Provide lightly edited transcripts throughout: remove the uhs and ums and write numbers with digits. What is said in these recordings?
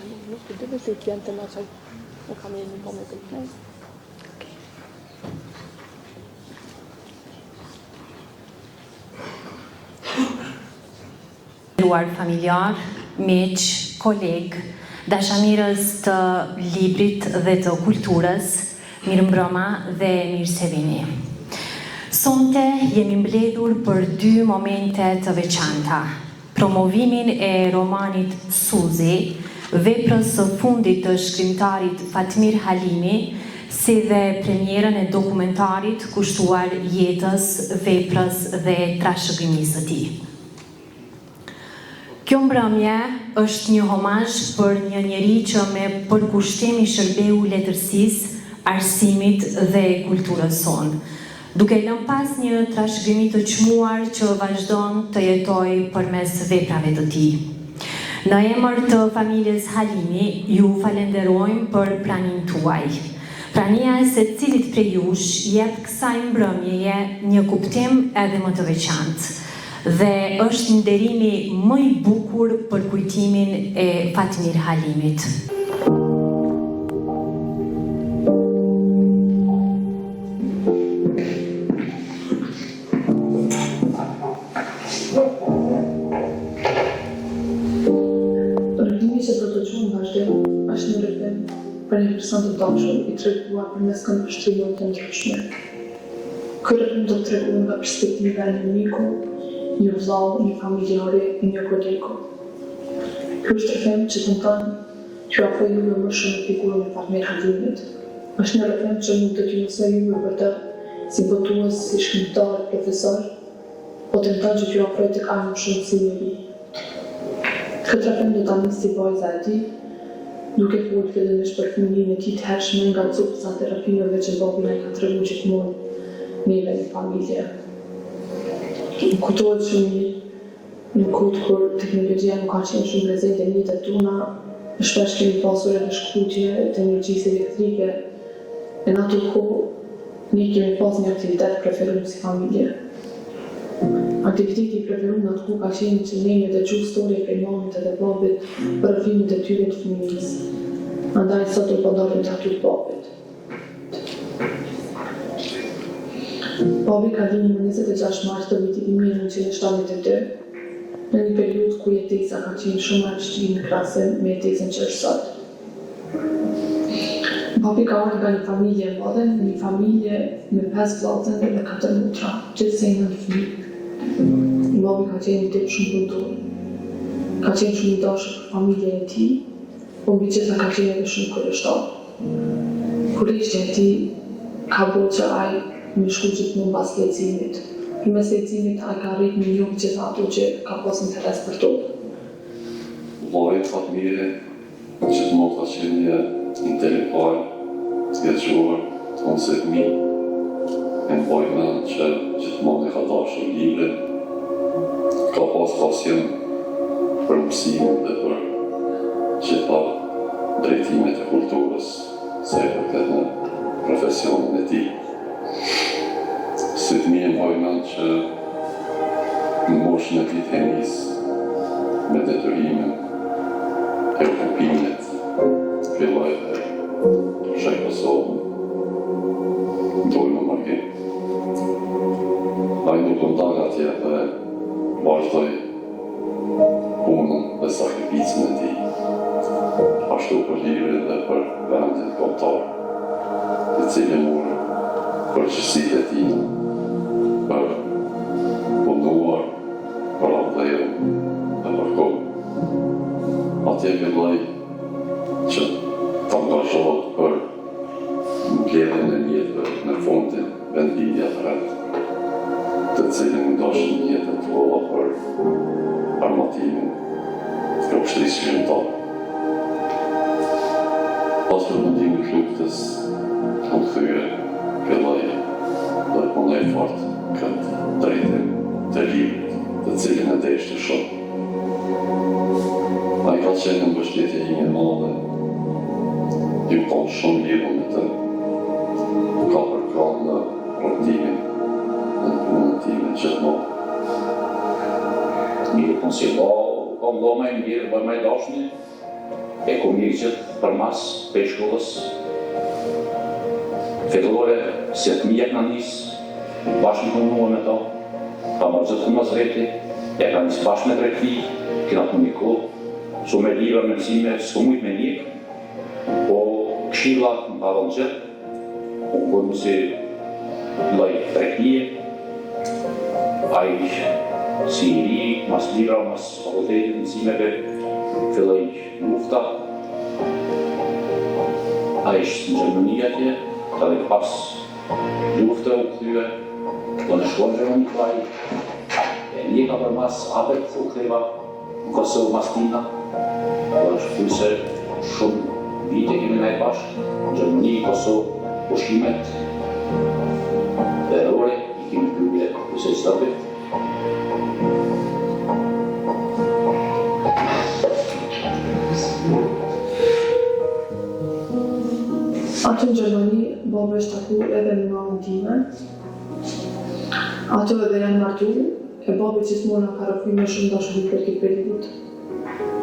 Nu știu, de recipient în acel în familie nu vom mai. Familjar, miq, koleg, dashamirës të librit dhe të kulturës, mirëmbrëma dhe mirë se vini. Sonte jemi mbledhur për 2 momente të veçanta. Promovimin e romanit Suzi, veprës së fundit të shkrimtarit Fatmir Halimi, si dhe premierën e dokumentarit kushtuar jetës, veprës dhe trashëgimisë së tij. Kjo mbrëmje është një homazh për një njeri që me përkushtim i shërbeu letërsisë, arsimit dhe kulturës sonë, duke lënë pas një trashëgimi të çmuar që vazhdon të jetojë përmes veprave të tij. Në emër të familjes Halimi, ju falenderojmë për praninë tuaj. Prania e secilit prej jush jep kësaj mbrëmjeje një kuptim edhe më të veçantë dhe është nderimi më i bukur për kujtimin e Fatmir Halimit. Rëndimi që do të qumë vazhdim është një rëndim për një person të dashur i treguar përmes këndvështrimeve të ndryshme. Ky rëndim do të treguar nga perspektiva e një miku, një vllau, një familjari, një kolegu. Ky është rëndim që tenton të afrojë juve më shumë figurën e Fatmir Halimit. Është një rëndim që mund të qëndrojë juve për të si botues, si shkrimtar, profesor, po tenton që t'ju afrojë tek ai më shumë si njeri. Këtë rëndim do ta nisi vajza e tij, duke folur fillimisht për fëmijën e tij të hershme nga copësat e rrafimeve që babi na ka treguar gjithmonë neve në familje. Kuptohet shumë në kohë kur teknologjia nuk ka qenë shumë prezente në jetën tona, shpesh kemi pasur edhe shkputje të energjisë elektrike. Në ato kohë ne kemi pas një aktivitet preferuar si familje. Aktiviteti i preferuar në atë kohë ka qenë që ne me dëgju historie prej mamit edhe babit për rrëfimet e tyre të fëmijës. Andaj sot po dalim të aty të babit. Babi ka vini në 26 mars të vitit 1972, në një periudhë ku jetesa ka qenë shumë e vështirë në krahasim me jetesën që është sot. Babi ka ardhur nga një familje e madhe, një familje me 5 vllazë dhe 4 motra, gjithsej 9 fëmijë. Babi ka qenë tip shumë punëtor. Ka qenë shumë i dashur për familjen e tij, po mbi gjitha ka qenë edhe shumë kurioztar. Kuriozja e tij ka bërë që ai me shku gjithmonë pas lehtësimit. Përmes lehtësimit ai ka arrit me njohë gjithë ato që ka pas interes për to. Vllai Fatmiri gjithmonë ka qenë një intelektual, i dëgjuar, të konceptmi, e në bojme që gjithmonë e ka dashur librin, ka pas pasion për mësimin dhe për gjitha drejtimet e kulturës, se e përket në profesionin e tij. Si të mirë mbojmen që në moshën e tij të henis me detyrimin e okupimit, filloi dhe shaj Kosovën, dojnë në margim. Ai nuk ndal atje dhe vazhdoi punën dhe sakrificën e tij. Ashtu për librin dhe për vendin kombëtar, i cili mori përgjegjësitë e tij për punuar, për avdherën dhe për kohë. Atje filloi që të angazhohet për mbledhjen e mjetëve në fondin vendlidhja të rreth, të cilin ndoshin jetën të vogla për armatimin e ushtrisë shqiptare. Pas përfundimit të luftës, u kthye, filloi dhe punoi fort këtë drejtim të librit, të cilin e deshte shumë. Ai ka qenë në mbështetje ime e madhe, ju kam shumë libra me të, ka përkrahur në rrugtimin dhe në punën time gjithmonë. Mirë, unë si ka vëllai më i mirë, më i dashur, e ku mirë gjithë për mas për shkollës. Fillore, se të mjek në njësë, bashkë në punua me to, ka marrë gjithë të mëzreti, e ka njësë bashkë me drejtëri, kina komuniko, su me liva me mësime, s'ku mujt me njëk, po këshillat në pavon gjithë, unë bërë si loj drejtërie, a i si i ri, mas libra, mas fakultetit mësimeve, filloj lufta, a ishtë në Gjermani atje, ka dhe pas lufte u këthyve, do në shkon Gjermani këvaj, e një ka për mas apet u këtheva në Kosovë mas tina, do është fyse shumë vite kemi nëjë bashkë, në Gjermani, Kosovë, pushimet, dhe rore, i kemi pyrje fyse i stëpit. Ato në Gjermani, babë është taku edhe me mamën time. Ato edhe janë martu, e babë gjithmonë ka rëkuj me shumë dashuri për këtë periud.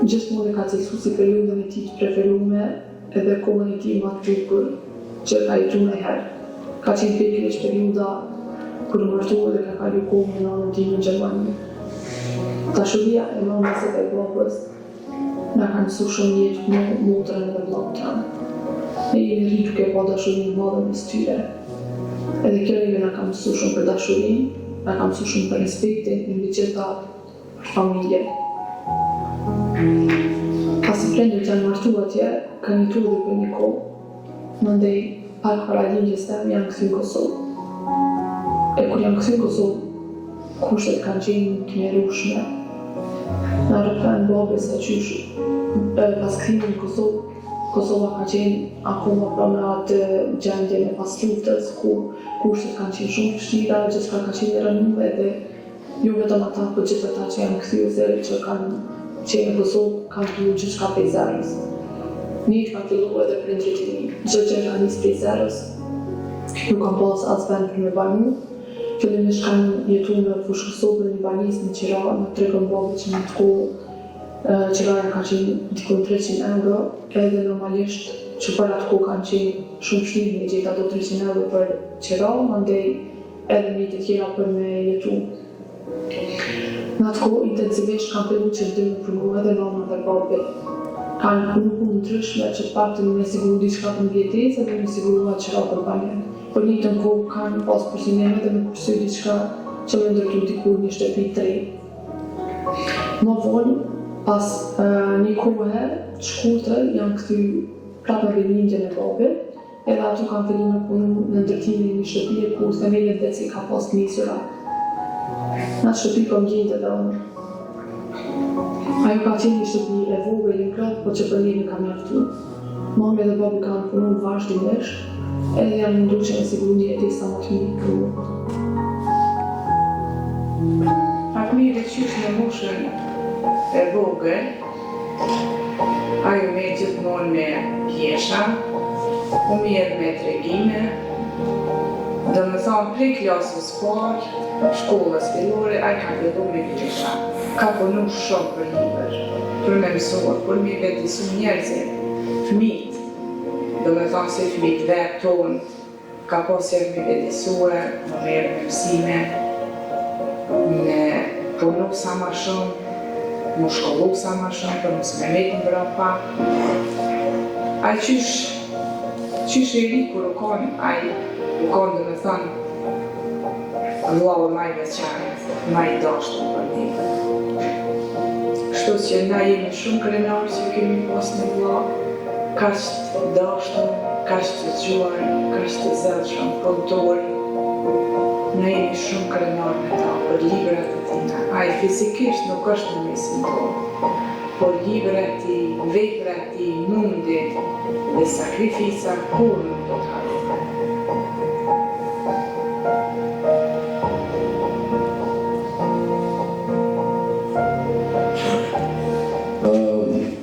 Gjithmonë ka cilësu si periudën e tij të preferume edhe kohën e tij më të bukur që ka jetu ndonjëherë. Ka qenë pikërisht periuda kur martu dhe ka kalu kohën me mamën time në Gjermani. Dashuria e mamës dhe babës na ka mësuar shumë jetë me motrën dhe vllahun tanë. Ne jemi rritur duke pa dashurinë madhe mes tyre. Edhe kjo neve na ka mësuar shumë për dashurinë, na ka mësuar shumë për respektin në gjitha për familje. Pasi prindërit janë martu atje, kanë jetuar edhe për një kohë. Mandej pak para lindjes teme janë kthy në Kosovë. E kur janë kthy në Kosovë, kushtet kanë qenë të njerueshme. Na rëpën babës se qysh pas kthimit në Kosovë, Kosova ka qenë akoma pra në atë gjendje me pas luftës, ku kushtet kanë qenë shumë vështira, gjithçka ka qenë e rënuar dhe jo vetëm ata, por gjithë ata që janë kthyer që kanë qenë në Kosovë kanë kryer gjithçka prej zerës. Njëjtë ka filluar edhe prindrit e mi, çdo gjë ka nisur prej zerës. Nuk kam pas as vend për me banu. Fillimisht kanë jetuar në fushë Kosovë në banisë në Qira, në tregun babë që në të kohë qiraja ka qenë dikun 300 euro, edhe normalisht që për atë kohë kanë qenë shumë vështirë me gjeta do 300 euro për qira, mandej edhe me të tjera për me jetu. Në atë kohë intensivisht kanë filluar që të punu edhe mama dhe babi. Kanë punu punë ndryshme që të paktën me siguru diçka për mbijetesë dhe me sigurua qira për banjen. Por në njëjtën kohë kanë pas përsynieme dhe me kursy diçka që me ndërtu dikur një shtëpi të re. Më vonë, pas një kohë të shkurtër janë kthy prapë me rinjtjen e babit, edhe ato kanë filluar me punu në ndërtimin e një shtëpie ku themelët veci ka pas nisura. Në atë shtëpi kom gjendë edhe unë. Ajo ka qenë një shtëpi e vogël në krah, por që për ne nuk ka mjaftuar. Mami dhe babi kanë punuar vazhdimisht, edhe janë munduar që me siguru një jetë sa më të mirë për mua. Fëmijët qysh në moshën e vogël, ajo me gjithmonë me pjesha, u mirë me tregime, do më thonë prej klasës parë, shkollës fillore, ajo ka fillu me pjesha. Ka punu shumë për libër, për me mësuar, për me vetisu njerëzit, fëmijët, do më thonë se fëmijët vetë tonë, ka posër me vetisuar, më merë me mësime, me punu sa ma shumë, më shkollu sa ma shumë, për mësë me metë në brapa. Ai qysh e ri kur u konë, ai u konë dhe me thënë, vlau e maj veçanë, maj dashtë për një. Kështu që na jemi shumë krenarë që kemi pas në vlau, ka që të dashtëm, ka që të gjuar, ka që të zëllëshëm, përdori. Na jemi shumë krenarë me ta për librat e tina. Ai fizikisht nuk është në mesin tonë, por librat i, veprat i, mundi dhe sakrifica kur nuk do të harrojnë.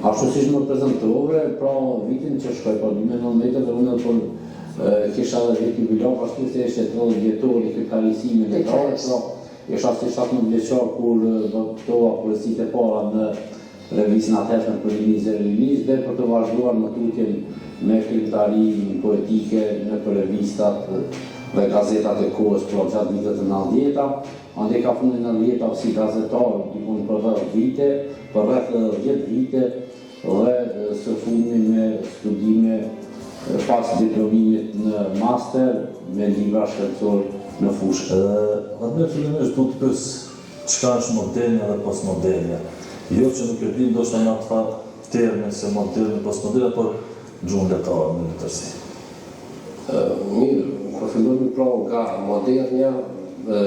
Ashtu si më prezentove, pra vitin që shkoj për 2019 dhe unë për kisha dhe veti bilak, ashtu se ishte 30 vjetori këtë karisime letrare, pra isha si 17 vjeqar kur do këtova polisit e para në revistën atëhershme për rinis dhe për të vazhduar në tutjen me krimtari poetike në për revistat dhe gazetat e kohës për gjatë vitet të 90-ta. Ande ka fundin 90-ta si gazetar dikun për 10 vite, për rreth 10 vite dhe së fundi me studime pas diplomimit në master me libra shkencor në fushë. Atë fillimisht du të pys çka është modernja dhe postmodernja. Jo që nuk e di ndoshta në atë termin se modern postmodern, por gjuhën letare në tërësi. Mirë, po fillojmë pra nga modernja,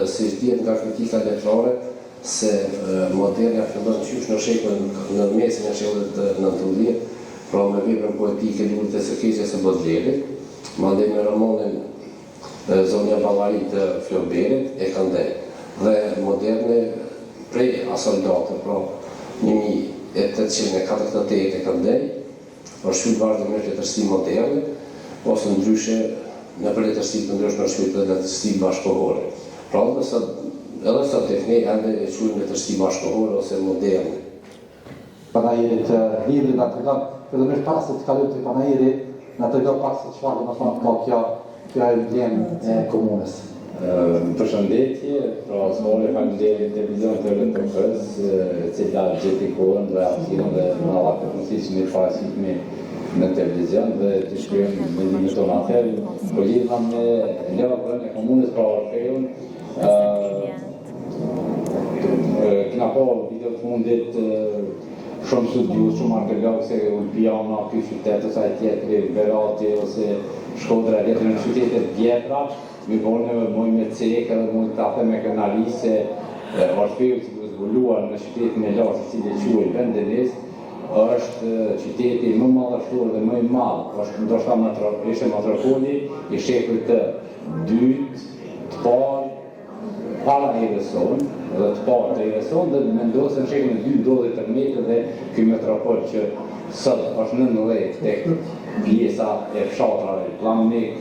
si dihet nga kritika letrare, se modernja fillon qysh në shekullin në mesin e shekullit 19, pra me veprën poetike librit e së keqes së Baudelaire, mandej me romanin Zonja Ballari të Flauberit e Kandej. Dhe moderne prej asaj date, pra 1848 e Kandej, është shkruar vazhdimisht letërsi moderne, ose ndryshe në për letërsi të ndryshme është shkruar letërsi bashkëkohore. Pra edhe sot tek ne ende e quajmë letërsi bashkëkohore ose moderne. Panajirit libri nga tregon, fillimisht para se të kalojmë te panajiri, na tregon pak se çfarë do të thonë ka kjo emblem e komunës. Përshëndetje, pra smole faleminderit televizion të rëtokës, cila gjeti kohën dhe aftësinë dhe na dha mundësi me paraqitje në televizion dhe të shkruajmë mendimin tonë atëherë, po lidhna me lagën e komunës pra Orfeun. Kena po video të fundit shumë studius, shumë arkeologë se Ulpiana, ky qytet ose ai tjetri, Berati ose Shkodra, tjetër në qytetet vjetra, mi vonë moj me cekë dhe moj të atë me kanali se Orfeu që du zbuluar në qytetin e lartë si dhe quaj Vendenis, është qyteti më madhështor dhe më i madh, është ndoshta ishte metropoli i shekullit të dytë, të parë, para erës sonë, dhe të parë të erës sonë, dhe mendohet se në shekullin e dytë ndodhi tërmeti dhe ky metropol që sot është në 19 tek pjesa e fshatrave, Llamik,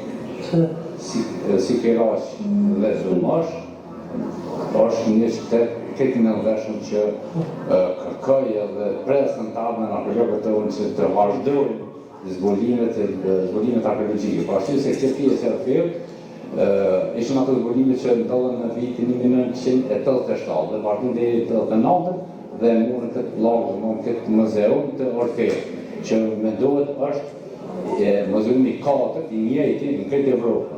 Sikiraq dhe Zumash, është një qytet këtë në ndeshëm që kërkoj dhe presën të ardhme në arkeologët të unë që të vazhdojnë zbulimet arkeologjike. Po ashtu se këtë pjesë e Orfeut ishin ato zbulime që ndodhen në vitin 1987 dhe vazhdojnë deri në 1989 dhe morën këtë lagë, këtë muzeum të Orfeut, që mendohet është muzeumi i katërt i njëjti në këtë Evropën.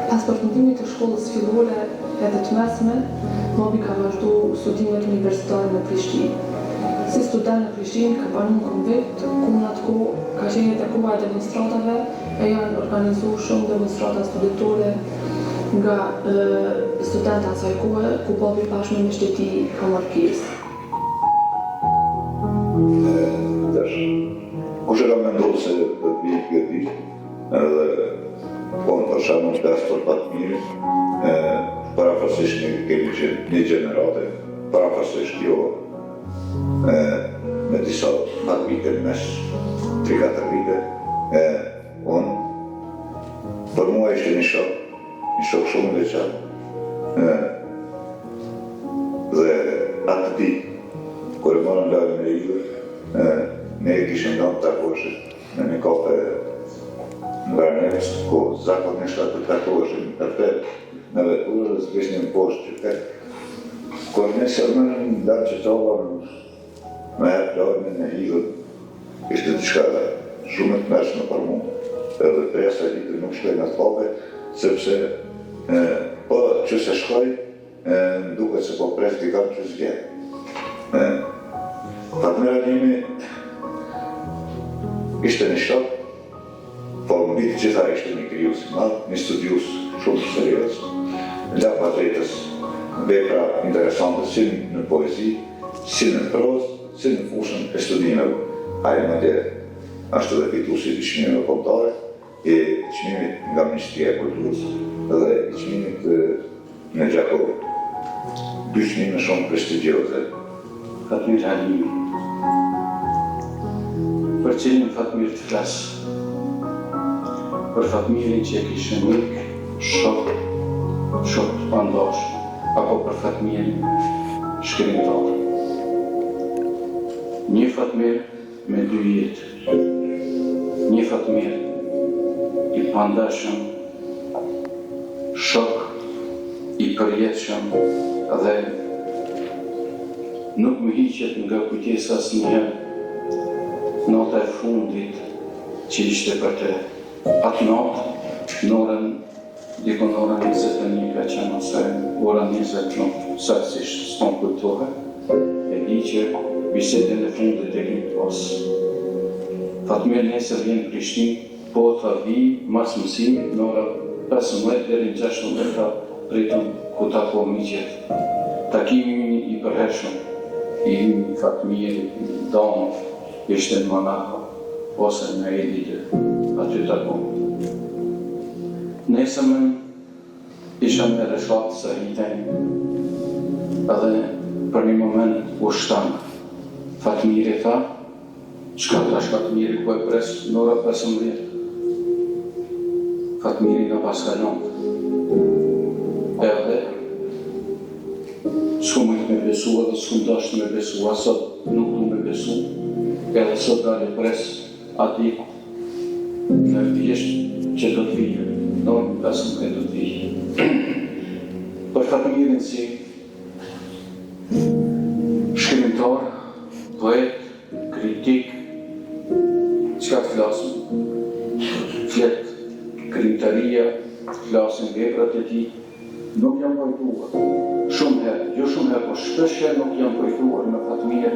Pas përfundimit të shkollës fillore edhe të mesme, mobi ka vazhdu studimet universitare në Prishtinë. Si student në Prishtinë ka banu konvikt, ku në atë kohë ka qenë të koha e demonstratave e janë organizu shumë demonstrata studentore nga studenta asaj kohe, ku bobi bashkë me shteti monarkisë. Kush e ka menduar se do të vijë këtë ditë, edhe për shembull për Fatmirin, parafasisht kemi një gjenerate, parafasisht jo me disa atë vite në mes, 3-4 vite, unë, për mua ishte një shok shumë veçantë. Dhe atë ditë, kur e morëm lagën e Idhër, ne kishim dhënë të takoshit në një kafe në Vernetës, ku zakonisht atë takoshim të fetë në veturë dhe s'kishim një poshtë qytet. Kur ne sërmënëm dalë që tova me herë lagën e Idhër, ishte diçka shumë të mërshme për mu. Edhe presa ditë nuk shkoj në kafe, sepse po që se shkoj, duket se po pres dikar që s'vjen. Fatmira Nimi ishte një shok, po mbi të gjitha ishte një krijues i madh, një studius shumë serioz, la patretës vepra interesante si në poezi, si në prozë, si në fushën e studimeve. Ai madje ashtu dhe fituesi i çmimeve kombëtare, e çmimit nga Ministria e Kulturës dhe i çmimit në Gjakovë. Dy çmime shumë prestigjioze. Fatmir Halimi. Për cilin Fatmir të flasë? Për Fatmirin që e kishë mik, shok të pandosh, apo për Fatmirin shkrimtar. Një Fatmir me dy jetë, një Fatmir i pandashëm, shok i përjetshëm dhe nuk më hiqet nga kujtesa asnjëherë nota e fundit që ishte për te. Atë notë, në orën 21 ka qenë ose ora 20 nuk saksisht s'ton kujtohet, e di që bisedën e fundit e kim pas. Fatmir nesër vjen në Prishtinë, po tha vi mas mësimit në ora 15 deri në 16 ka pritëm ku tako miqet. Takimi i përhershëm i Fatmirit, domo, ishte në Monaco, ose në Edite, aty tako. Nesëmën isha me reshatë se hiteni, edhe për një moment u shtanë. Fatmiri tha, qka thash Fatmiri ku e presë në ora 15? Fatmiri nga paskalon. Edhe, s'ku mëjtë me besu edhe s'ku ndashtë me besu, asot nuk du me besu, edhe sot dalë presë ati në vjesht që do të vijë, në 15 do të vijë. Për Fatmirin si shkrimtar, poet, kritik, qka të flasëm? Flet krimtaria, flasën veprat e tij, nuk jam pojtuar. Shumë herë, jo shumë herë, por shpesh nuk jam pojtuar me Fatmir,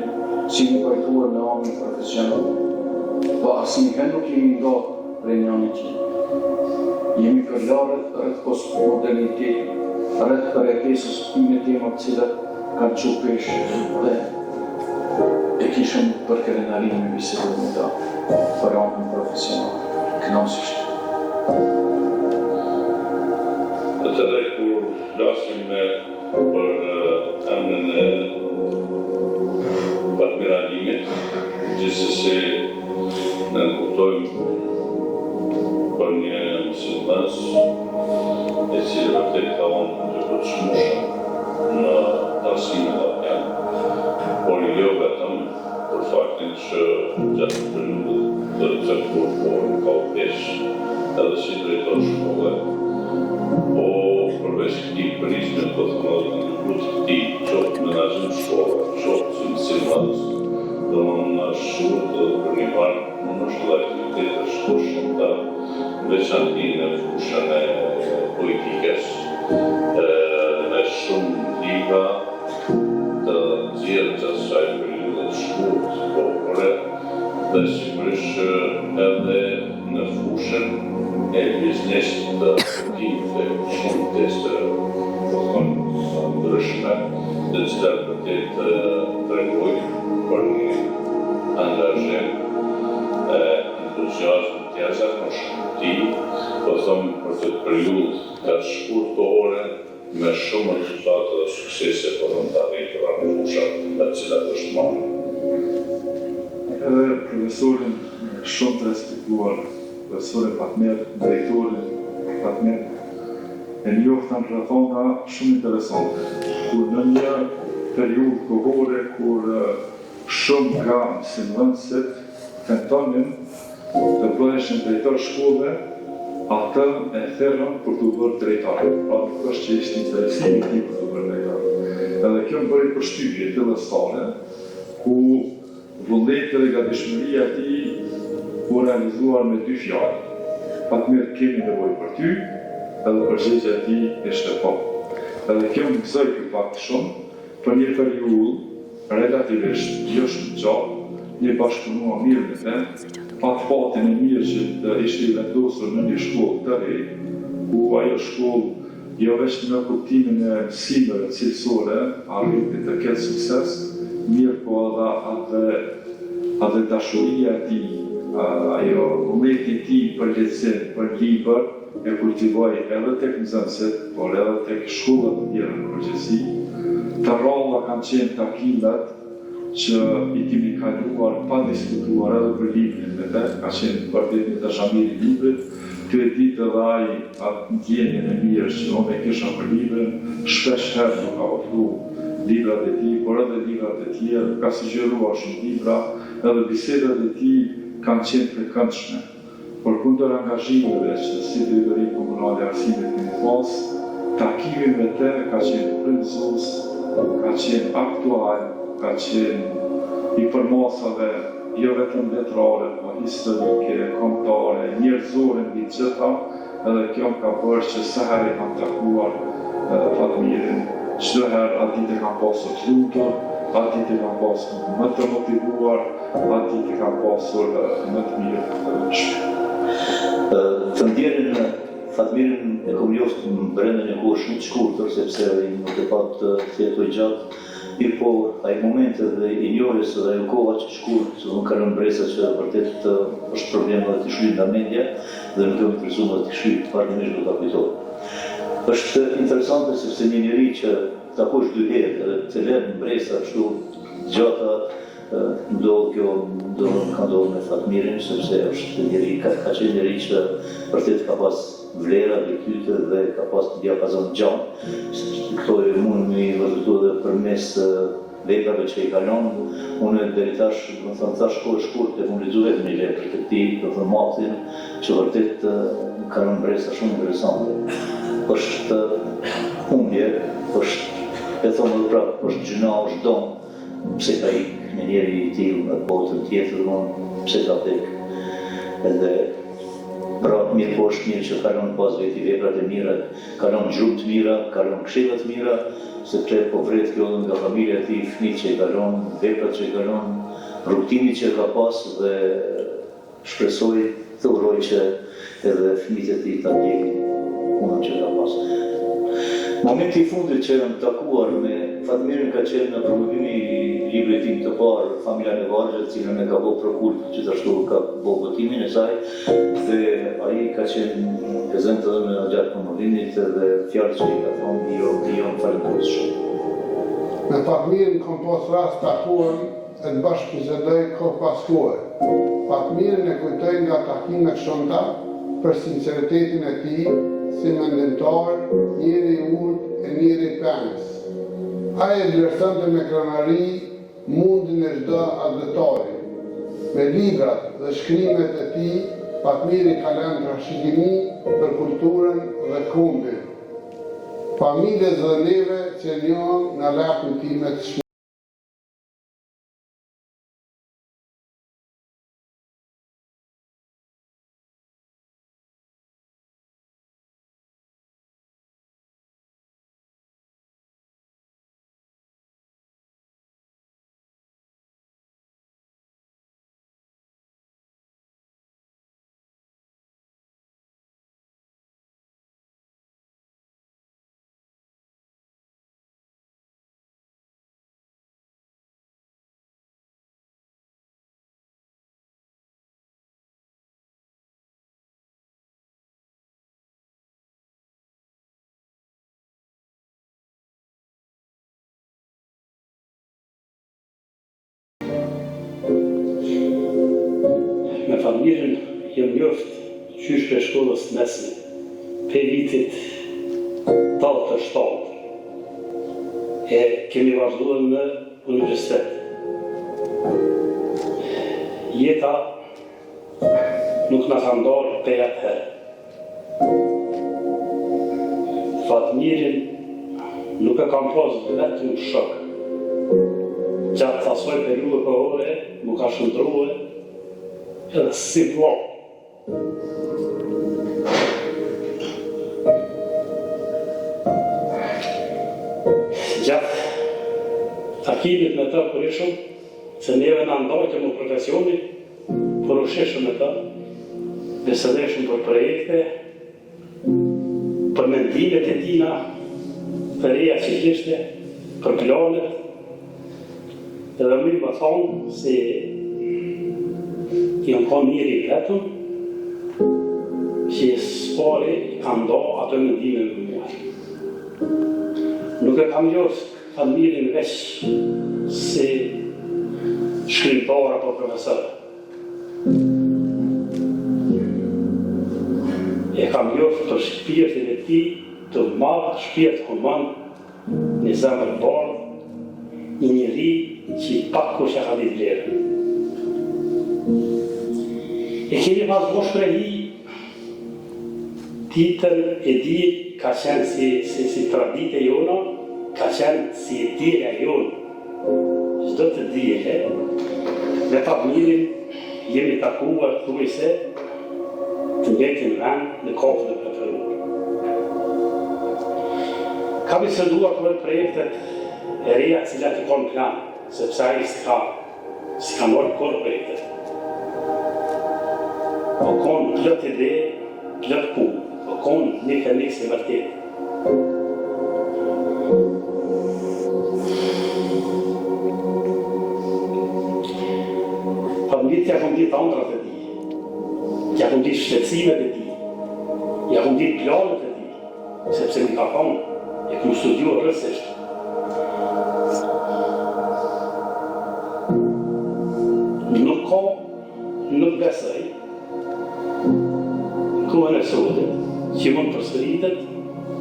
si një pojtuar me anën profesional. Po asnjëherë nuk jemi ndarë prej njëri tjetrit. Jemi përlarët rreth postmodernitetit, rreth përjetesës me tema të cilat kanë çu pesh dhe e kishëm për krenarin me bisedu me ta, për anën profesional, kënaqësisht. Atëre kur flasim për emrin e Fatmir Halimit, gjithsesi ne kuptojmë për një musliman e cili vërtet ka qenë të përshmushëm në arsimin afgan, por jo vetëm për faktin që gjatë periudhës të caktuar por ka u pesh edhe si drejtor shkolle, po përveç këtij prizme të thënë në grupit të tij, qoftë menaxhim shkolle, qoftë si muslimanës, do në shurët për një parë në shkolla aktivitetet shumë të veçanti në fushën e politikës, me shumë libra të nxjerrë gjatë asaj periudhe të shkurtë kohore, dhe sigurisht edhe në fushën e biznesit të aktiviteve të shumë teste ndryshme, dhe cilat vërtet tregojnë për një angazhim entuziazm të jashtëzakonshëm të tij, po them për këtë periudhë të shkurtë kohore me shumë rezultate dhe suksese për të arritur në fushat në të cilat është marrë. Edhe profesorin shumë të respektuar, profesorin Fatmir, drejtorin Fatmir, e njoftën rrethona shumë interesante, kur në një periudhë kohore kur shumë nga mësimdhënësit tentonin të bëheshin drejtor shkolle, atë e thërën për të bërë drejtar. Pra nuk është që ishte interesimi i tij për të bërë drejtar. Edhe kjo më bëri përshtypje fillestare, ku vullneti dhe gatishmëria e tij u realizuar me dy fjalë. Fatmir, kemi nevojë për ty, edhe përgjigjja e tij ishte po. Edhe kjo më gëzoi ky fakt shumë për një periudhë relativisht jo shumë gjatë, një bashkëpunuar mirë me te, atë fatin e mirë që ishte i vendosur në një shkollë të re, ku ajo shkollë jo veç në kuptimin e mësimeve cilësore arriti të ketë sukses, mirë po edhe dashuria e tij, ajo vullneti i tij për lexim, për libër, e kultivoj edhe tek nxënësit, por edhe tek shkollat të tjera në përgjithësi. Të rrolla kanë qenë takimet që i kemi kaluar pa diskutuar edhe për librin me te, ka qenë vërtet një dashamiri i librit. Ky e ditë edhe ai atë ndjenjen e mirë që unë e kisha për librin, shpesh herë nuk ka ofru librat e tij, por edhe librat e tjerë, ka sugjeruar shumë libra, edhe bisedat e tij kanë qenë të këndshme. Por kundër angazhimeve që si drejtori komunal e arsimit kemi pas, takimi me te ka qenë frymëzues, ka qenë aktual, ka qenë i përmasave jo vetëm letrare, po historike, kombëtare, njerëzore mbi gjitha, edhe kjo më ka bërë që sa herë kam takuar Fatmirin, çdo herë atë ditë kam pasur të lumtur, atë ditë kam pasur më të motivuar, atë ditë kam pasur më të mirë të shpirtit. Të ndjerin Fatmirin e kom njoftë në brenda një kohë shumë të shkurtër, sepse nuk e pat të jetoj gjatë. Po, ai momentet dhe i njohjes dhe ajo koha që shkurt, që nuk ka rënë bresa që vërtet është problem dhe të shlyt nga mendja dhe nuk e më interesuar dhe të shlyt, partimisht do ta kujtoj. Është interesante sepse një njeri që takosh 2 herë dhe të lënë në bresa kështu gjata ka ndodhur me Fatmirin, sepse është njeri, ka qenë njeri që vërtet ka pas vlera, virtyte dhe ka pas një diapazon gjatë. Këto e mund me i vazhdu dhe përmes veprave që i kalon. Unë deri tash, do të thënë, tash kohë shkurt e unë lexoj vetëm një vepër të tij, do të thënë Matin, që vërtet ka rënë bresa shumë interesante. Është humbje, është e thonë edhe prapë, është gjëna, është dom, pse ka ikë një njeri i tillë në botën tjetër, pse ka vdek. Edhe pra, mirë po është mirë që kalon pas veti veprat e mira, kalon gjumë të mira, kalon këshilla të mira, sepse po vret kjo nga familja e tij, fëmijët që i kalon, veprat që i kalon, rrugtimin që ka pas dhe shpresoj të uroj që edhe fëmijët e tij ta ndjekin punën që ka pas. Momenti i fundit që jam takuar me Fatmirin ka qenë në promovimi i librit tim të parë, Familja e Vargjët, cilën e ka bërë Prokult, gjithashtu ka bërë votimin e saj, dhe ai ka qenë prezent edhe në gjatë promovimit dhe fjalë që i ka thonë jo më falenderoj shumë. Me Fatmirin kam pas rast takuar e të bashkëbisedoj kohë pas kohe. Fatmirin e kujtoj nga takimet shumëta për sinceritetin e tij, si mendimtar, njeri i urtë e njeri i pengës. Ai e vlerësonte me krenari mundin e çdo advetari. Me librat dhe shkrimet e tij, Fatmiri ka lënë trashëgimi për kulturën dhe kombin. Familjes dhe neve që njohën nga lakun time të Me Fatmirin jam njoftë qysh për shkollës mesme, për vitit 87. E kemi vazhduar në universitet. Jeta nuk na ka ndarë për atëherë. Fatmirin nuk e kam pas vetëm shok. Gjatë asoj periudhë kohore, më ka shndruar edhe si vlo. Gjatë takimit me të kur ishëm, se neve na ndajtëm në profesioni, por u sheshëm me të, bisedeshëm për projekte, për mendimet e tina, për reja që kishte, për planet, edhe më më thonë se jam ka njëri vetëm, që spari I kam do ato mendime më muar. Nuk e kam jos familjen veç si shkrimtar apo profesor. E kam jos të shpirtin e tij të madh, shpirt human, në zemër bardh, I njeri që pak kush e ka ditë vlerën. E kemi pas bosh prehi, titër e di ka qenë si tradite jona, ka qenë si dira jonë. Çdo të dije, me familjen jemi takuar thuajse të njëjtin vend në kohën e preferuar. Ka biseduar për projektet e reja cilat I konë plan, sepse ai si ka marrë kur projektet. Po konë plot ide, plot punë, po konë një kënisë e vërtet. Familjet ja kom ditë ëndrat e tij, ja kom ditë shqetësimet e tij, ja kom ditë planet e tij, sepse mi ka thonë, e kom studiuar rrësisht. Nuk besoj kohën e sotit që mund përsëritet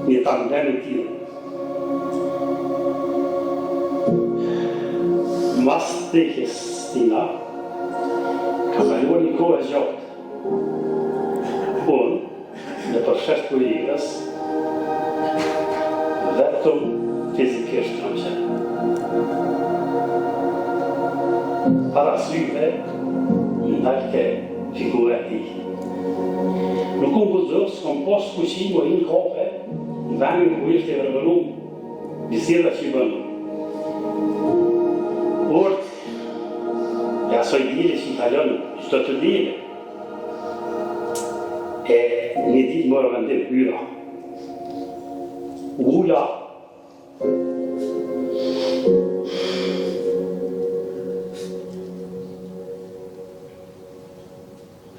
një tandem I tillë. Mas vdekjes tina, ka kaluar një kohë e gjatë. Unë, në përshesht kolegës, vetëm fizikisht kam qenë. Para syve, ndalke figura e tij. Nuk unë gëzër s'kom pas fuqi më hinë kafe në vendin ku ishte vërvënu biseda që I bënu. Ort, e asoj dile që I kalon çdo të dile. E një ditë morë vendim hyra. Ula,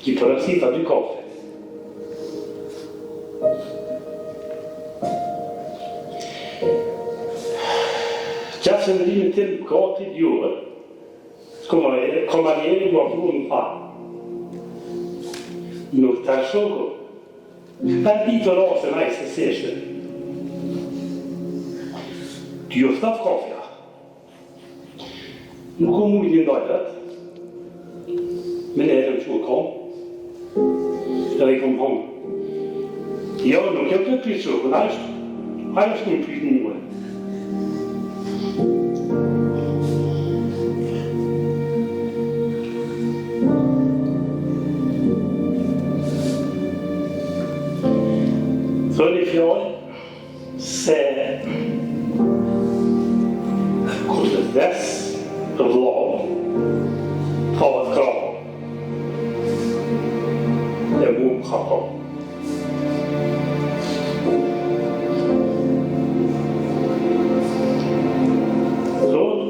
Ki përësit a dy kafe. Gjatë shëndrimin tim gati djurë, komarjeri më apru më farë. Nuk të shoko, për ditë të rase në se seshte. T'ju oftat kafja. Nuk u mujt një ndajtët, me në erëm që u kom, edhe I kom hongë. Jo, nuk jam të pysë shokën, ajo është një pysë muë. Thoni fjallë se kur të vdes të vlavë, havat krahë. E mu ka po. Zonë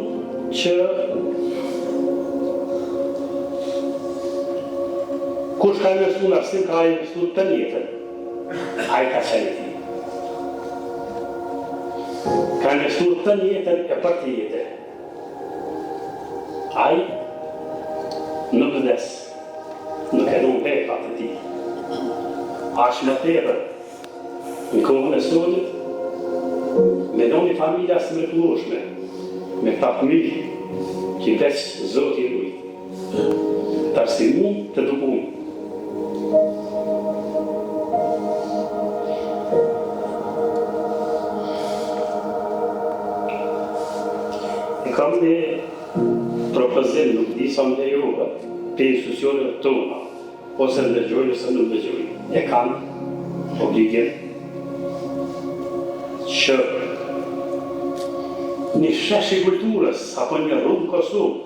që kush ka investu në arsim ka investu të njëtën, a I ka qenë ti. Ka investu të njëtën e për të jetën. A I nuk vdes. Nuk e nuk veka të ti. Ashtë më tepër, në kohën e sotit, me do një familja së mrekullueshme, me ta fëmijë që veç Zoti I rujt. Tarsi mund të dukun. E kam një propozim, nuk di sa më të juve, për institucioneve tona, ose ndërgjoj ose nuk ndërgjoj. E kanë obligim që një shesh I kulturës apo një rrugë Kosovë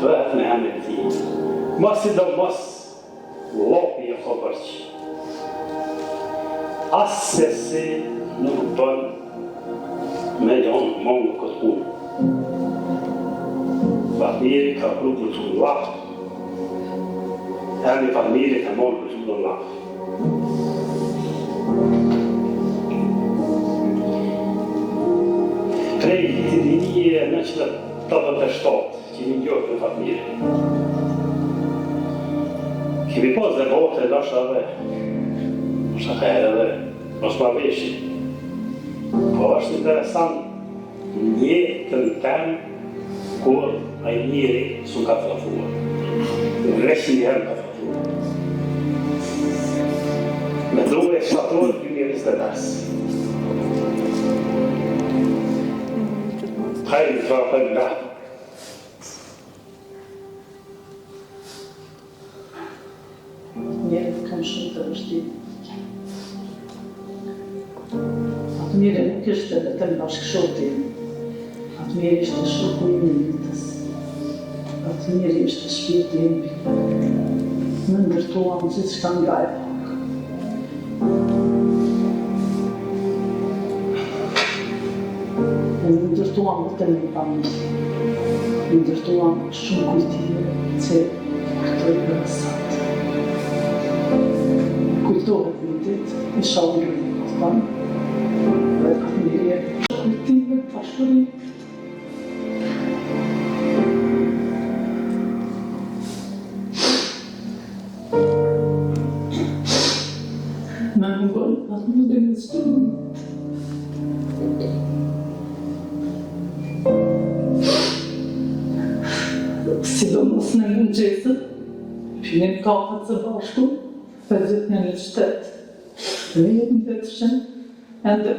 vëhet me emrin e tij. Mos sidomos llopi e kopërç. Asesi nuk bën me jonë mongë këtë punë. Familje ka pru kulturë atëherë një familje ka marrë kulturën lafë. Prej vitit 1987, kemi njohur në familje. Kemi pas debate ndoshta edhe herë edhe mos ma veshim. Po është interesant jetën temë kur ai njeri s'u ka flafuar. Rreshi herë ka flafuar. Me 2 shtator 2025. Hajde të vapën nga. Njerët kam shumë të vështirë. Atë njëre nuk ishte vetëm bashkëshorti. Atë njëre ishte shoku i minutës. Atë njëre ishte shpirti im. Më ndërtuam gjithçka nga e pak. Më ndërtuam vetëm një familje. Më ndërtuam shumë kujtime që kujtoj për sat. Kujtohet vitit, i shalë të banë, dhe atë njëje kujtime, pashkëri. Me më gëllë, atë më dhe në stëmë. Sidomos në mëngjesët, pinim kafët së bashku, për gjithë një qytet, vetëm vetëshën, ende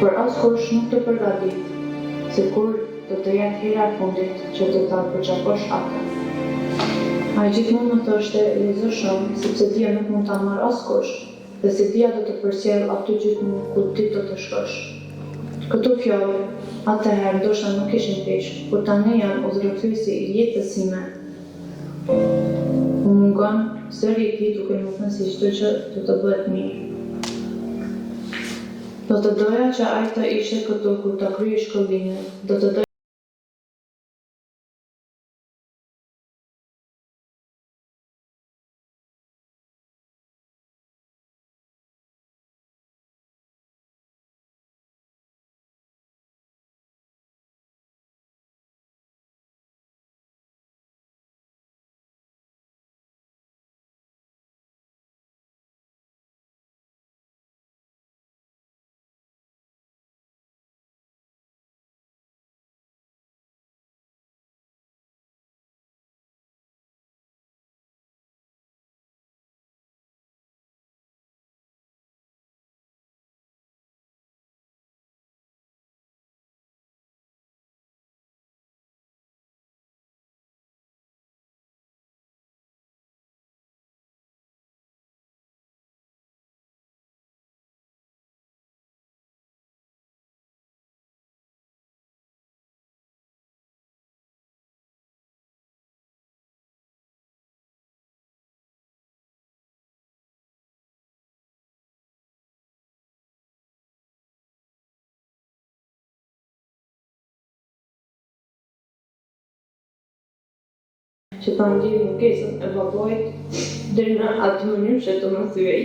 Për askush nuk të përgatit, se kur do të jetë hera e fundit që do ta përqafosh atë. Ai gjithmonë më thoshte lezo shumë, sepse dia nuk mund ta marr askush, dhe se dia do të përcjell aty gjithmonë ku ti do të shkosh. Këto fjalë atëherë ndoshta nuk ishin pesh, por tani janë udhëheqësi i jetës sime. Më mungon sëri i tij duke më thënë se çdo gjë do të bëhet mirë. Do të doja që ai të ishte këtu kur ta kryej shkollimin, do të doja që ta ndjej mungesën e babait deri në atë mënyrë që të më thyej.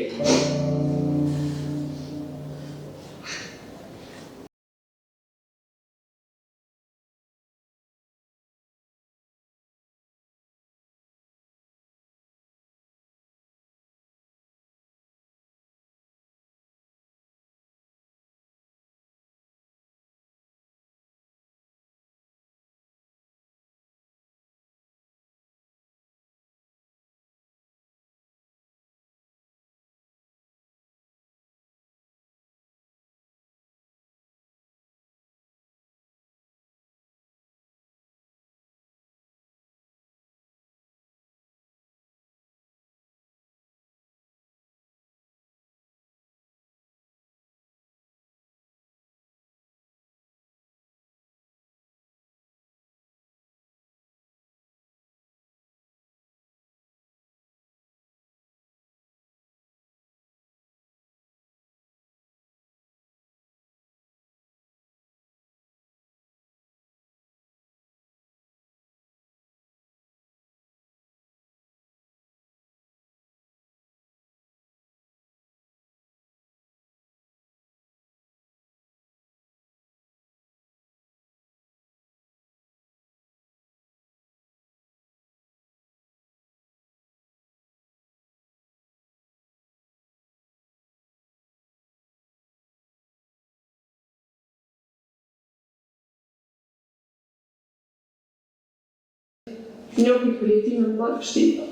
Njohin për jetimin më të vështirë.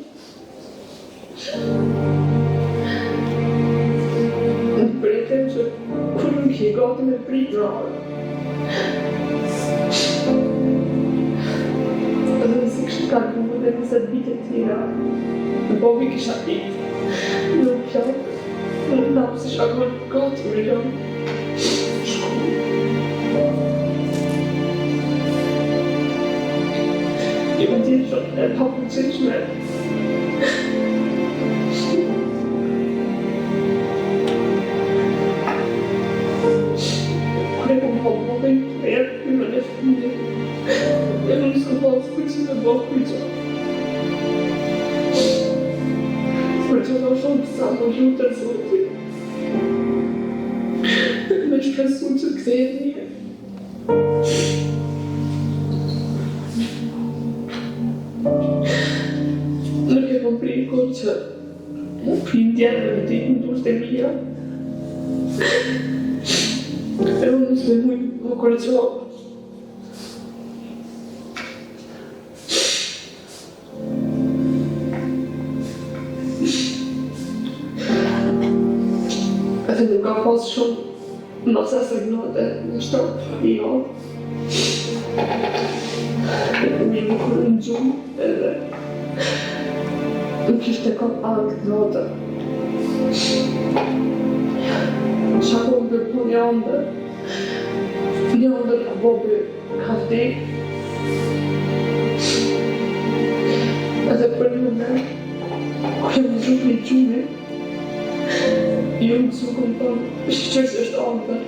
Në pritem që kur nuk je gati me pritë rarë. Edhe nëse kështë ka këmë dhe nëse të bitë të tjera, në bobi kisha pitë. Nuk pjallë, nuk napë si shakon gati me lëmë. Even die schon pakken zich met. Ik heb hem al een keer in mijn vrienden. En dan is het gewoon goed in de bocht goed. Maar het was schon samen goed en zo. Maar ik ben zo te kwijt. Nuk e kom prej kur që prindjen dhe të i ndurët e mija. E unë nësë me mujë më korëqovë. Edhe nuk ka pas shumë masa së gnote në shtopë i hodë. Një më kërë në gjumë edhe nuk ishte kom anë këtë notë. Shako më bërpo një ndër ka bobi ka vdek. Edhe për një me, kërë më gjumë një gjumë, ju më su këmë tonë, shqyqës është andër.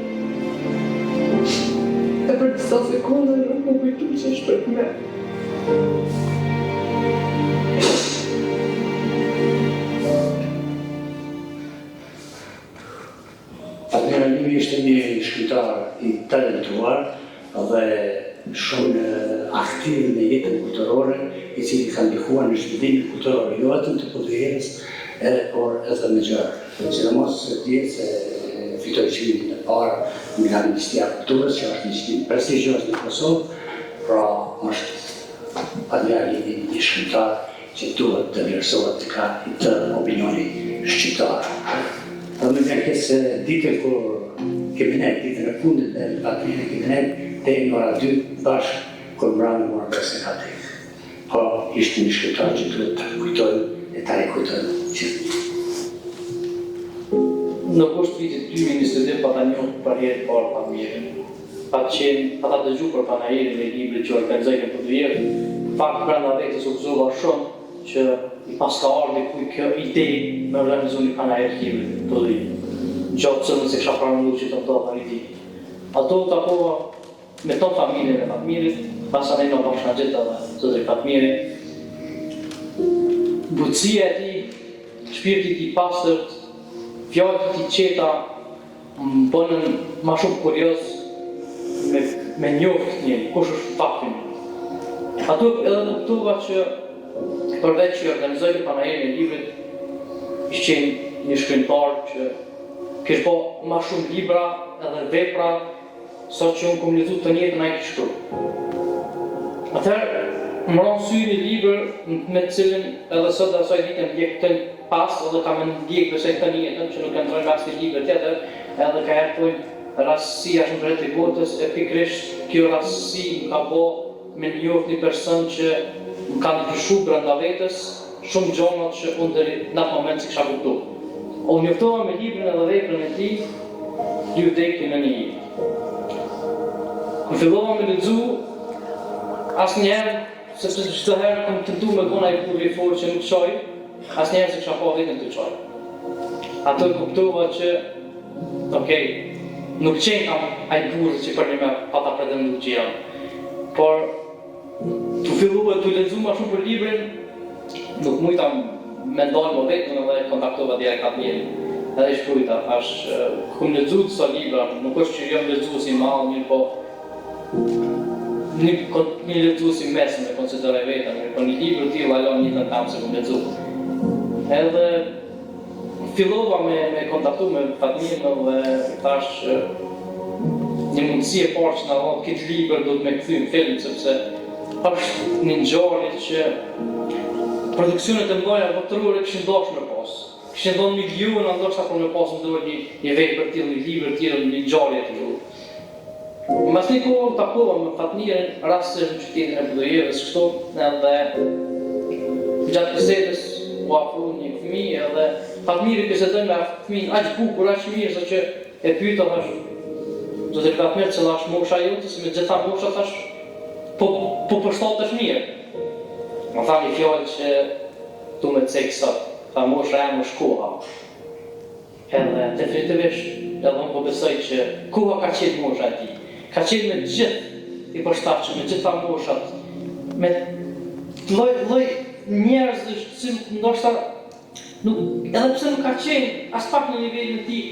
E për disa sekunde nuk më kujtu që është për me. Admiralimi ishte një shkrimtar i talentuar dhe shumë aktiv në jetën kulturore, i cili ka ndihmuar në zhvillimin kulturor, jo vetëm të podierës, por edhe në gjërë. Sidomos dihet se fitoi çmimin e parë nga Ministria e Kulturës, që është një çmim prestigjioz në Kosovë, pra është admiralimi një shkrimtar që duhet të vlerësohet të opinioni shqiptar. Dhe me vjen kësë ditën kur kemi ne, ditën e fundit dhe patrinë kemi ne, te në ora 2 bashkë, kur mbrana mora përse ka tek. Po, ishte një shkrimtar që duhet të kujtojnë e ta e kujtojnë gjithë. Në kusht vitit 2022 pa ta njohë për herë parë pa mirën. Pa ta dëgju për panajirin e librit që organizojnë për 2 herë, pak brenda vetës u gëzova shumë që i pas ka ardhur kuj kjo ide me organizu një panajir librit të dhejë. Gjatë pësëmën se kësha pranuar që të të të ide. Ato të takova me të familjen e Fatmirit, pasane në bashkë në gjitha dhe zëtëri Fatmirit, Butësia e tij, shpirti i tij pastërt, fjalët e tij qeta më bënën më shumë kurioz me njoft kush është fakti. Ato edhe kuptova që përveç që organizojnë panajrin e librit, ishte një shkrimtar që kishte po më shumë libra edhe vepra sa që unë kom lexuar të njëjtën ai kishte shkruar. Atëherë më ronë sy një libër me të cilin edhe sot dhe asaj dite ndjek të pas edhe kam ndjek përse këtë njëtën që nuk e ndrojnë nga si libër tjetër edhe ka hertojnë rastësia shumë rreth e botës e pikrisht kjo rastësi më ka bo me njoft një person që më kanë ndryshu brenda vetës shumë gjonat që unë deri në atë moment si kisha kuptu. Unë njoftova me librin edhe veprën e tij dy vdekje në një jetë. Kur fillova me lexu, asnjëherë sepse çdo herë kam tentuar me kona i kurri fort që nuk çoj, asnjëherë se kisha pa vetëm të çoj. Ato kuptova që, okej, nuk qenë kam ai burrë që për një me pata pretendu që jam. Por, të fillua të lexu ma shumë për librin, nuk mujta me ndalë më vetëm edhe kontaktova direkt atë njeri. Edhe i shkrujta, kum lexu disa libra, nuk është që jam lexu si mall, mirë po një lexu si mesëm e konsideroj vetëm, por një libër tillë alon një të tamë se kum lexu. Edhe fillova me kontaktu me Fatmirin dhe thash një mundësi e parë që na dha këtë libër do të më kthy në film sepse është një ngjarje që produksionet e mëdha botërore kishin dashur me pas. Kishin dhënë miliona ndoshta për me pas ndonjë një vepër të tillë, një libër të tillë, një ngjarje të tillë. Mas një kohë takova me Fatmirin rastësisht në qytetin e Budojevës kështu edhe gjatë bisedës u afru një fëmijë edhe Fatmiri bisedoi me fëmijën aq bukur, aq mirë sa që e pyeta thash do të Fatmir cila është mosha jote, se me gjitha mosha thash po përshtatesh mirë. Më tha një fjallë që tu me cekë sot, tha mosha e më shkoha. Edhe definitivisht edhe unë po besoj që koha ka qenë mosha e ti. Ka qenë me gjithë i përshtatshëm, me gjitha moshat, me lloj njerëzish që ndoshta edhe pse nuk ka qenë as pak në nivelin e tij,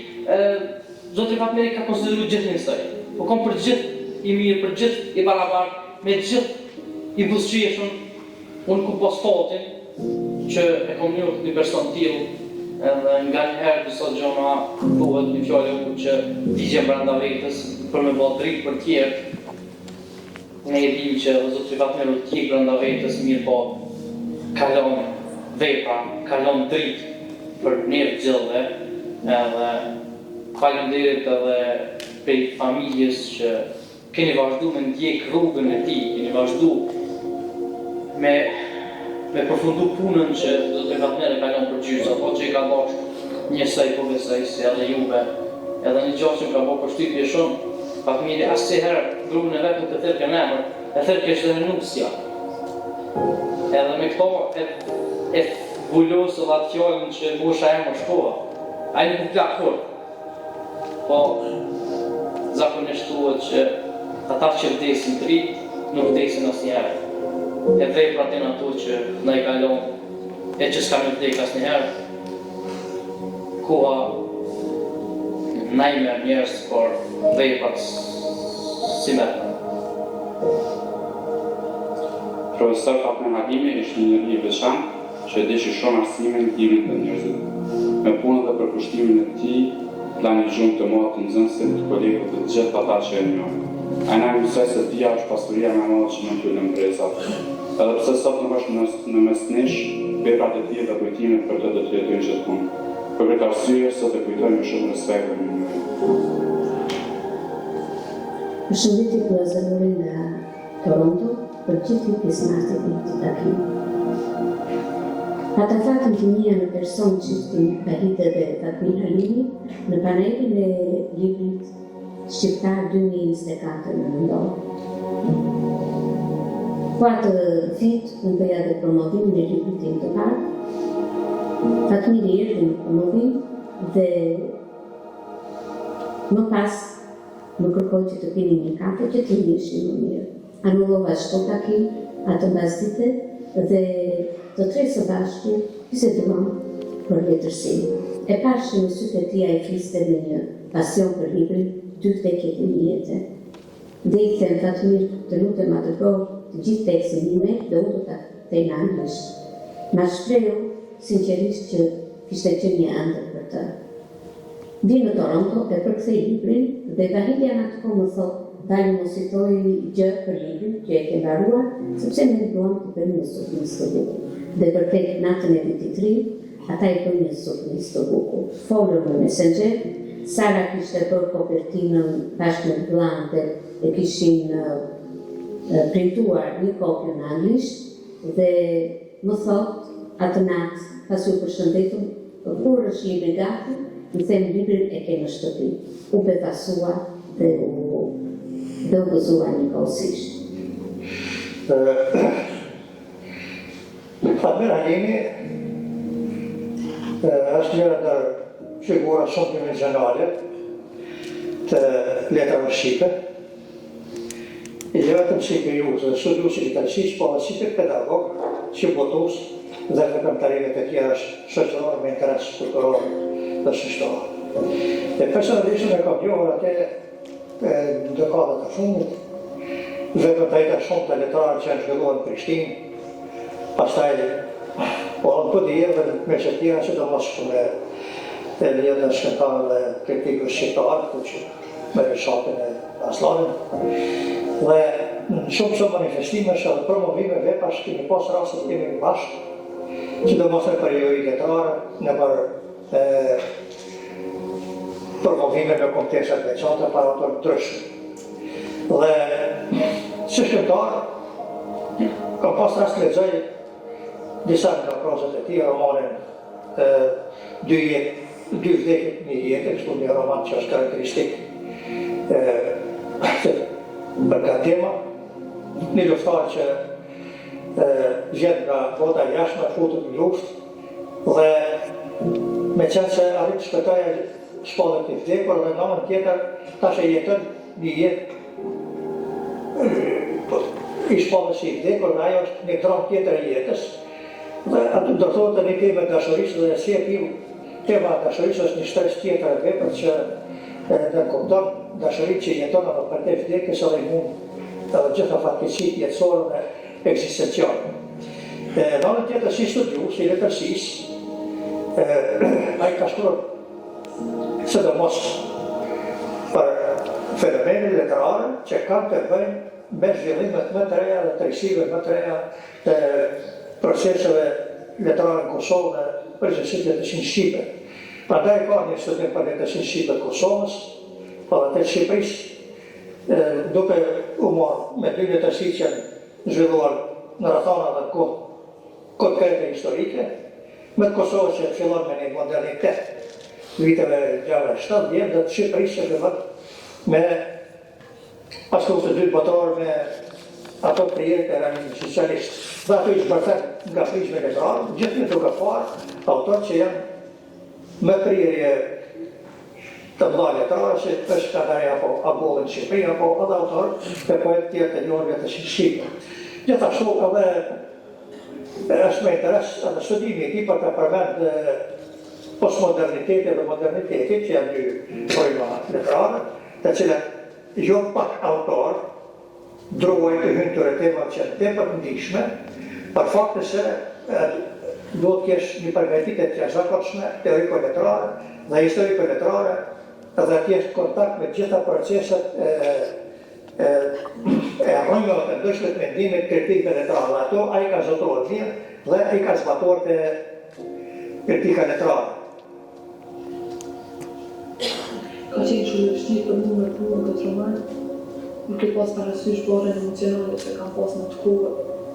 Zoti Fatmiri ka konsideruar gjithë njësoj. Po kom për gjithë i mirë, për gjithë i barabartë, me gjithë i buzëqeshëm, unë ku postatin që e kom njohur një person tillë, edhe nga një herë disa gjona thuhet një fjalë që digjen brenda vetës për me bë dritë për tjerë. Ne e dim që Zoti Fatmiri t'i brenda vetës mirë po kalon vepra, kalon dritë për njerëz gjithë, edhe faleminderit edhe prej familjes që keni vazhdu me ndjek rrugën e tij, keni vazhdu me përfundu punën që Zoti Fatmiri ka lënë për gjysë, apo që i ka dashur njësoj po besoj si edhe juve. Edhe një gjë që më ka bërë përshtypje shumë, Fatmiri asnjëherë grupin e vet nuk e thërkën emër, e thërkën çdo renusja. Edhe me këto e vulosë dhe atë fjallën që mosha e më shkoha. Ai nuk u plak kur. Po, zakonisht thuhet që ata që vdesin të ri, nuk vdesin asnjëherë. E veprat janë ato që na i kalon, e që s'ka me vdek asnjëherë. Koha na i merr njerëz, por veprat si merren. Profesor Fatmir Hadimi ishte një njeri i veçantë që e dishi shumë arsimin timit të njerëzit. Me punën dhe përkushtimin e tij, la një gjumë të modë të nxënësit të kolegët të gjithë ata që e njohë. Ai na mësoi se dia është pasuria më e madhe që mund t'u lëmë brezat. Edhe pse sot nuk është në mesnish, veprat e tij dhe kujtimet për të do të jetojnë gjithmonë. Për këtë arsye sot e kujtojmë me shumë respekt dhe mirënjohje. Përshëndetje vëllezërin nga Toronto, për gjithë pjesëmarrësit në këtë takim. Ata fakën të mia në person që ishtin Bahite dhe Fatmir Halimi në panelin e librit Shqiptar 2024 në London. Po atë fit, unë bëja dhe promovim në librit tim të parë. Fatmiri erdhi në promovim dhe më pas më kërkoj që të pini një kafe që të njëshin më mirë. Anullova shto takim, atë mbas dite, dhe të tre së bashku biseduam për letërsinë. E pashë në sytë e tij ai fliste me një pasion për librin, dy vdekjet në një jetë. Dhe i them Fatmir, të lutem ma dërgoj të gjithë tekstin ime dhe unë do ta kthej në anglisht. Ma shprehu sinqerisht që kishte qenë një ëndër për të. Vi në Toronto e përkthej librin dhe Vahidja në atë kohë më thotë, dali mos citoj gjë për librin që e ke mbaruar, sepse ne duam të bëjmë një surprizë të bukur. Dhe për tek natën e vitit të ri, ata i bëjnë një surprizë të bukur. Folën në Messenger, Sara kishte bërë kopertinën bashkë me vllain dhe e kishin printuar një kopje në anglisht dhe më thot atë natë, pas u përshëndetur, kur është libri gati, më them librin e ke në shtëpi. U befasua dhe u gëzuar njëkohësisht. Fatmir Halimi është njëra ndër figura shumë të dimensionale të letrave shqipe. Jo vetëm si krijues dhe studiues i italianisë, por si pedagog, si botues dhe veprimtarimet e tjera shoqërore me interes kulturor dhe shoqëror. E personalisht e kam njohur atë në dekadat e fundit, veprimtarit shumë të letrarë që janë zhvilluar në Prishtinë. Pastaj, po në përdijer dhe me që tjera që do mos shkume e lidhën shkentarë dhe kritikës shqiptarë, që me rëshatën e Aslanin. Dhe në shumë manifestime që dhe promovime vepash kemi pas rastet kemi në bashkë, që do mos në periodi letrare, në për promovime me kontekstet veçante para autorë ndryshme. Dhe si shkentarë, kam pas rast lexoj disa nga prozat e tij, romanin Dy vdekjet një jetë, kështu një roman që është karakteristik për ka tema, një luftar që vjen nga bota jashtme, futet në luftë dhe me qenë se arrit të shpëtojë shpallët e vdekur dhe në anën tjetër tash e jeton një jetë i shpallës i vdekur dhe ajo është një tram tjetër e jetës. Dhe aty do thotë një temë dashurisë dhe si e piu tema dashurisë është një shtresë tjetër e vepër që në kupton dashurit që jeton apo për te vdekjes edhe mund edhe gjitha fatkeqësitë jetësore dhe ekzistenciale. Në anën tjetër si studiues i letërsisë, ai ka shkruar sidomos për fenomenin letërare që kanë të bëjnë me zhvillimet më të reja dhe të risive më të reja të proceseve letrare në Kosovë dhe përgjithësisht letërsinë shqipe. Prandaj ka një studim për letërsinë shqipe të Kosovës, për të Shqipërisë, duke u marrë me dy letërsi që janë zhvilluar në rrethana dhe kohë konkrete historike, me të Kosovës që fillon me një modernitet viteve 60-70 dhe të Shqipërisë që fillon me pas të dy botëror me ato prijet e rënimit socialist. Dhe ato i shbërthen nga prizme letrare, gjithë një duke parë autor që janë me prirje të mëdha letrare, që është Kadari apo Agollë në Shqipëri, apo edhe autor të poet tjerë të njohur letërsinë shqipe. Gjithashtu edhe është me interes edhe studimi i tij për të përmend postmodernitetin dhe modernitetin, që janë dy forma letrare, të cilat jo pak autor drogoj të hynë të retemat që të tepër të ndihshme, për faktë se do të kesh një përgatitet të jashtëzakonshme teoriko-letrare dhe historiko-letrare dhe të jesh kontakt me gjitha proceset e arrojnjove të ndryshme të mendimit kritikë letrare. Ato ai ka zotuar mirë dhe ai ka zbatuar të kritika letrare. Ka qenë shumë e vështirë për mua me punë këtë roman. Nuk e pas parasysh borën emocionale që kam pas në të kohë.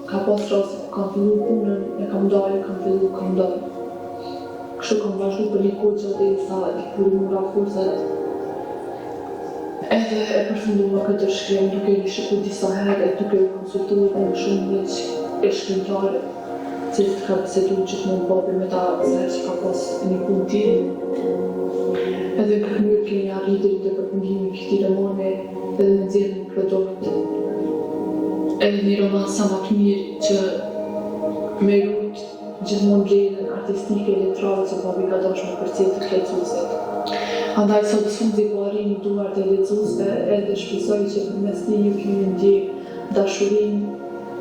Ka pas raste ku kam fillu punën, e kam dalë. Kështu kam vazhdu për një kohë që dhe i sa i kuri mura kurzet. Edhe e përfundua këtë shkrim duke i shikuar disa herë, duke u konsultuar me shumë miq e shkrimtarë, cilët ka biseduar gjithmonë babi me ta se që ka pas një punë tillë. Edhe në këtë mënyrë kemi arritur të përfundimit të këtij romani edhe në nxjerrjen e produkt. Edhe një roman sa më të mirë që me rrujt gjithmonë rrjedhën artistike letrare që babi ka dashur me përcjell të lexuesit. Andaj sot Suzi po arrin duart e lexuesve edhe shpresoj që përmes tij ju keni ndjek dashurinë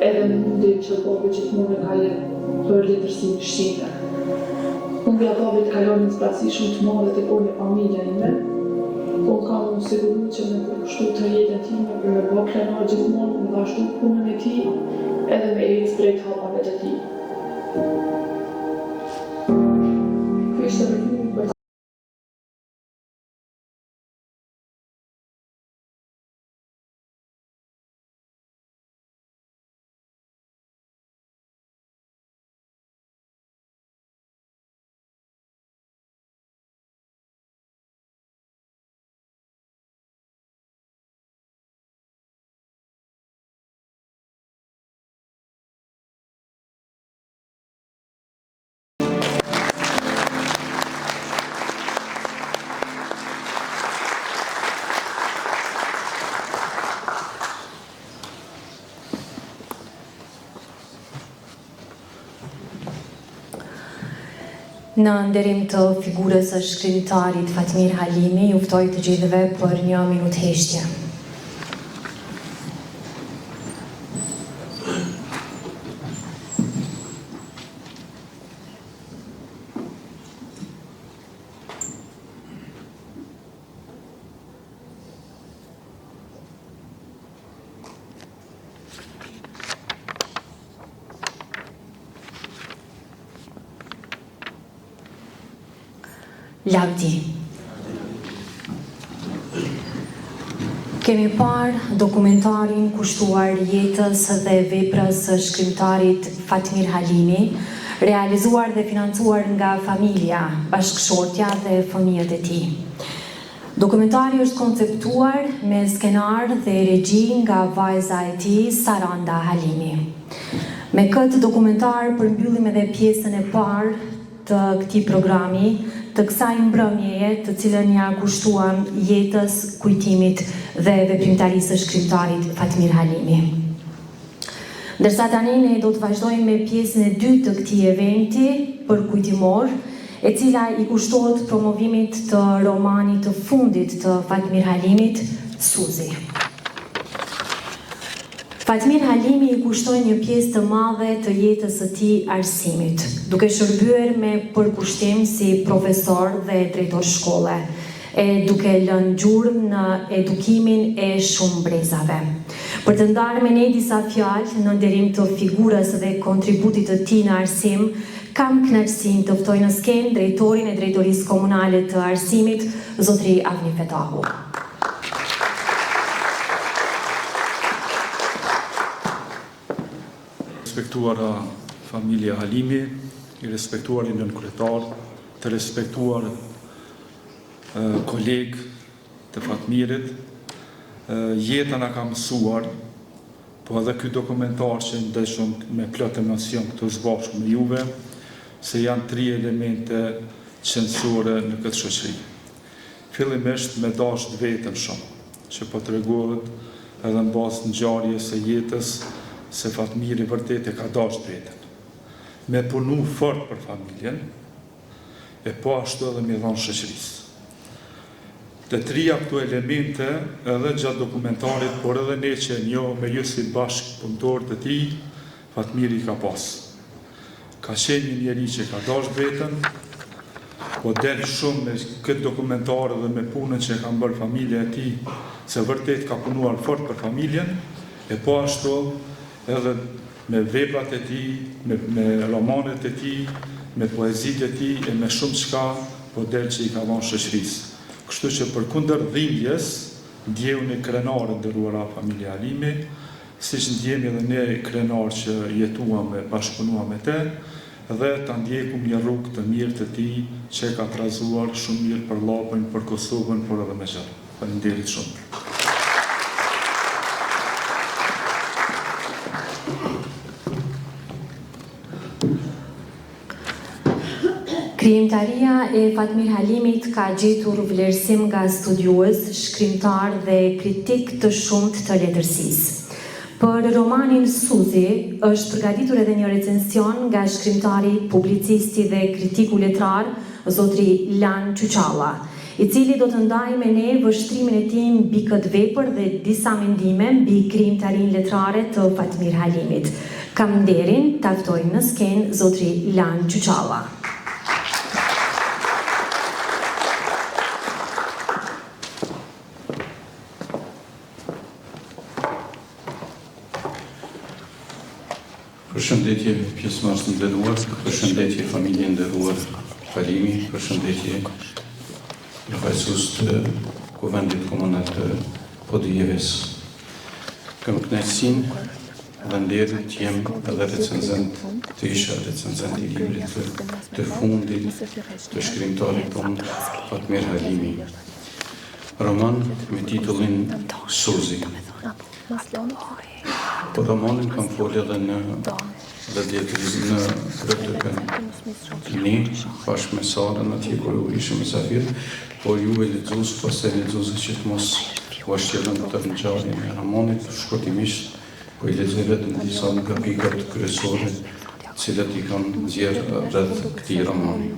edhe mundin që babi gjithmonë ka jetë për letërsinë shqipe. Humbja babit kalon inspiraci shumë të madhe tek unë e familja ime. Unë kam unë siguru që me përkushtu të jetën time për me bë krenar gjithmonë, me vazhdu punën e tij edhe me ecë drejt hapave të tij. Ky ishte rrugë për Në nderim të figurës së shkrimtarit Fatmir Halimi, ju ftoj të gjithëve për 1 minutë heshtje. Lavdi. Kemi parë dokumentarin kushtuar jetës dhe veprës së shkrimtarit Fatmir Halimi, realizuar dhe financuar nga familja, bashkëshortja dhe fëmijët e tij. Dokumentari është konceptuar me skenar dhe regji nga vajza e tij, Saranda Halimi. Me këtë dokumentar përmbyllim edhe pjesën e parë të këtij programi, të kësaj mbrëmjeje të cilën ja kushtuam jetës, kujtimit dhe veprimtarisë së shkrimtarit Fatmir Halimi. Ndërsa tani ne do të vazhdojmë me pjesën e dytë të këtij eventi përkujtimor, e cila i kushtohet promovimit të romanit të fundit të Fatmir Halimit, Suzi. Fatmir Halimi i kushtoi një pjesë të madhe të jetës së tij arsimit, duke shërbyer me përkushtim si profesor dhe drejtor shkolle, e duke lënë gjurmë në edukimin e shumë brezave. Për të ndarë me ne disa fjalë në nderim të figurës dhe kontributit të tij në arsim, kam kënaqësinë të ftoj në skenë drejtorin e Drejtorisë Komunale të Arsimit, Zotri Avni Fetahu. Respektuara familja Halimi, i respektuar i nënkryetar, të respektuar kolegë të Fatmirit, jeta na ka mësuar, po edhe ky dokumentar që ndeshëm me plot emocion këtu së bashku me juve, se janë 3 elemente qendrore në këtë shoqëri. Fillimisht me dashur veten shumë, që po tregohet edhe në bazë ngjarjes së jetës, se Fatmiri vërtet e ka dashur veten. Me punu fort për familjen, e po ashtu edhe me dhënë shoqërisë. Të 3 këto elemente edhe gjatë dokumentarit, por edhe ne që njohëm me ju si bashkëpunëtor të tij, Fatmiri ka pas. Ka qenë një njeri që ka dashur veten, po del shumë me këtë dokumentar dhe me punën që ka bërë familja e tij, se vërtet ka punuar fort për familjen, e po ashtu edhe me veprat e tij, me romanet e tij, me poezitë e tij e me shumë çka po del që i ka dhënë shoqërisë. Kështu që përkundër dhimbjes, ndjehuni krenar nderuara familja Halimi, siç ndjehemi edhe ne krenar që jetuam e bashkëpunuam me të, dhe ta ndjekum një rrugë të mirë të tij që ka trazuar shumë mirë për Llapën, për Kosovën, por edhe me gjallë. Faleminderit shumë. Krijimtaria e Fatmir Halimit ka gjetur vlerësim nga studiues, shkrimtar dhe kritik të shumtë të letërsisë. Për romanin Suzi është përgatitur edhe një recension nga shkrimtari, publicisti dhe kritiku letrar, zotri Lan Çuçalla, i cili do të ndajë me ne vështrimin e tij mbi këtë vepër dhe disa mendime mbi krijimtarinë letrare të Fatmir Halimit. Kam nderin ta ftoj në skenë zotri Lan Çuçalla. Përshëndetje pjesëmarrës të nderuar, përshëndetje familje nderuar Halimi, përshëndetje përfaqësues të Kuvendit Komunal të Podijeves. Kam kënaqësinë dhe nderin që jem edhe recenzent të isha recenzent i librit të fundit të shkrimtarit tonë Fatmir Halimi. Roman me titullin Suzi. Po romanin kam folë edhe në Krëtëkën bashkë me Sarën atje kur ishëm mysafir, po ju e lexues, pas e lexues që të mos u ashqetën të ngjarjen e romanit, shkurtimisht po i lexoj vetëm disa nga pikat kryesore të cilat i kam nxjerrë rreth këtij romani.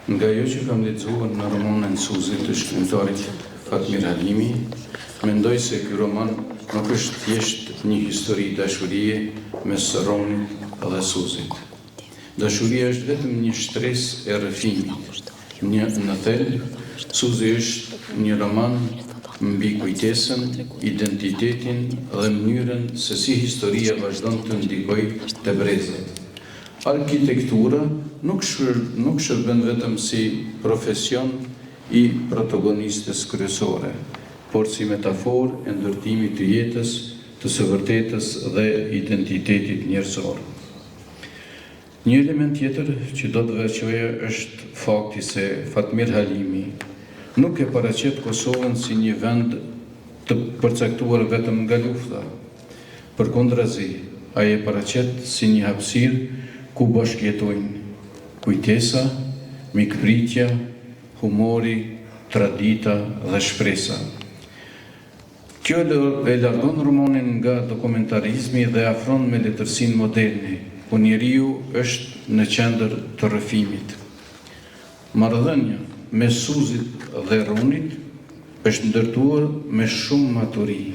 Nga ajo që kam lexuar në romanin Suzi të shkrimtarit Fatmir Halimi, mendoj se ky roman nuk është thjesht një histori dashurie mes Ronit dhe Suzit. Dashuria është vetëm një shtresë e rrëfimit. Në thelb, Suzi është një roman mbi kujtesën, identitetin dhe mënyrën se si historia vazhdon të ndikojë te brezat. Arkitektura nuk shërben vetëm si profesion i protagonistës kryesore, por si metaforë e ndërtimit të jetës, të së vërtetës dhe identitetit njerëzor. Një element tjetër që do të veçoja është fakti se Fatmir Halimi nuk e paraqet Kosovën si një vend të përcaktuar vetëm nga lufta. Përkundrazi, ai e paraqet si një hapësirë ku bashkëjetojnë kujtesa, mikpritja, humori, tradita dhe shpresa. Kjo e largon romanin nga dokumentarizmi dhe afron me letërsinë moderne, ku njeriu është në qendër të rrëfimit. Marrëdhënia mes Suzit dhe Ronit është ndërtuar me shumë maturi.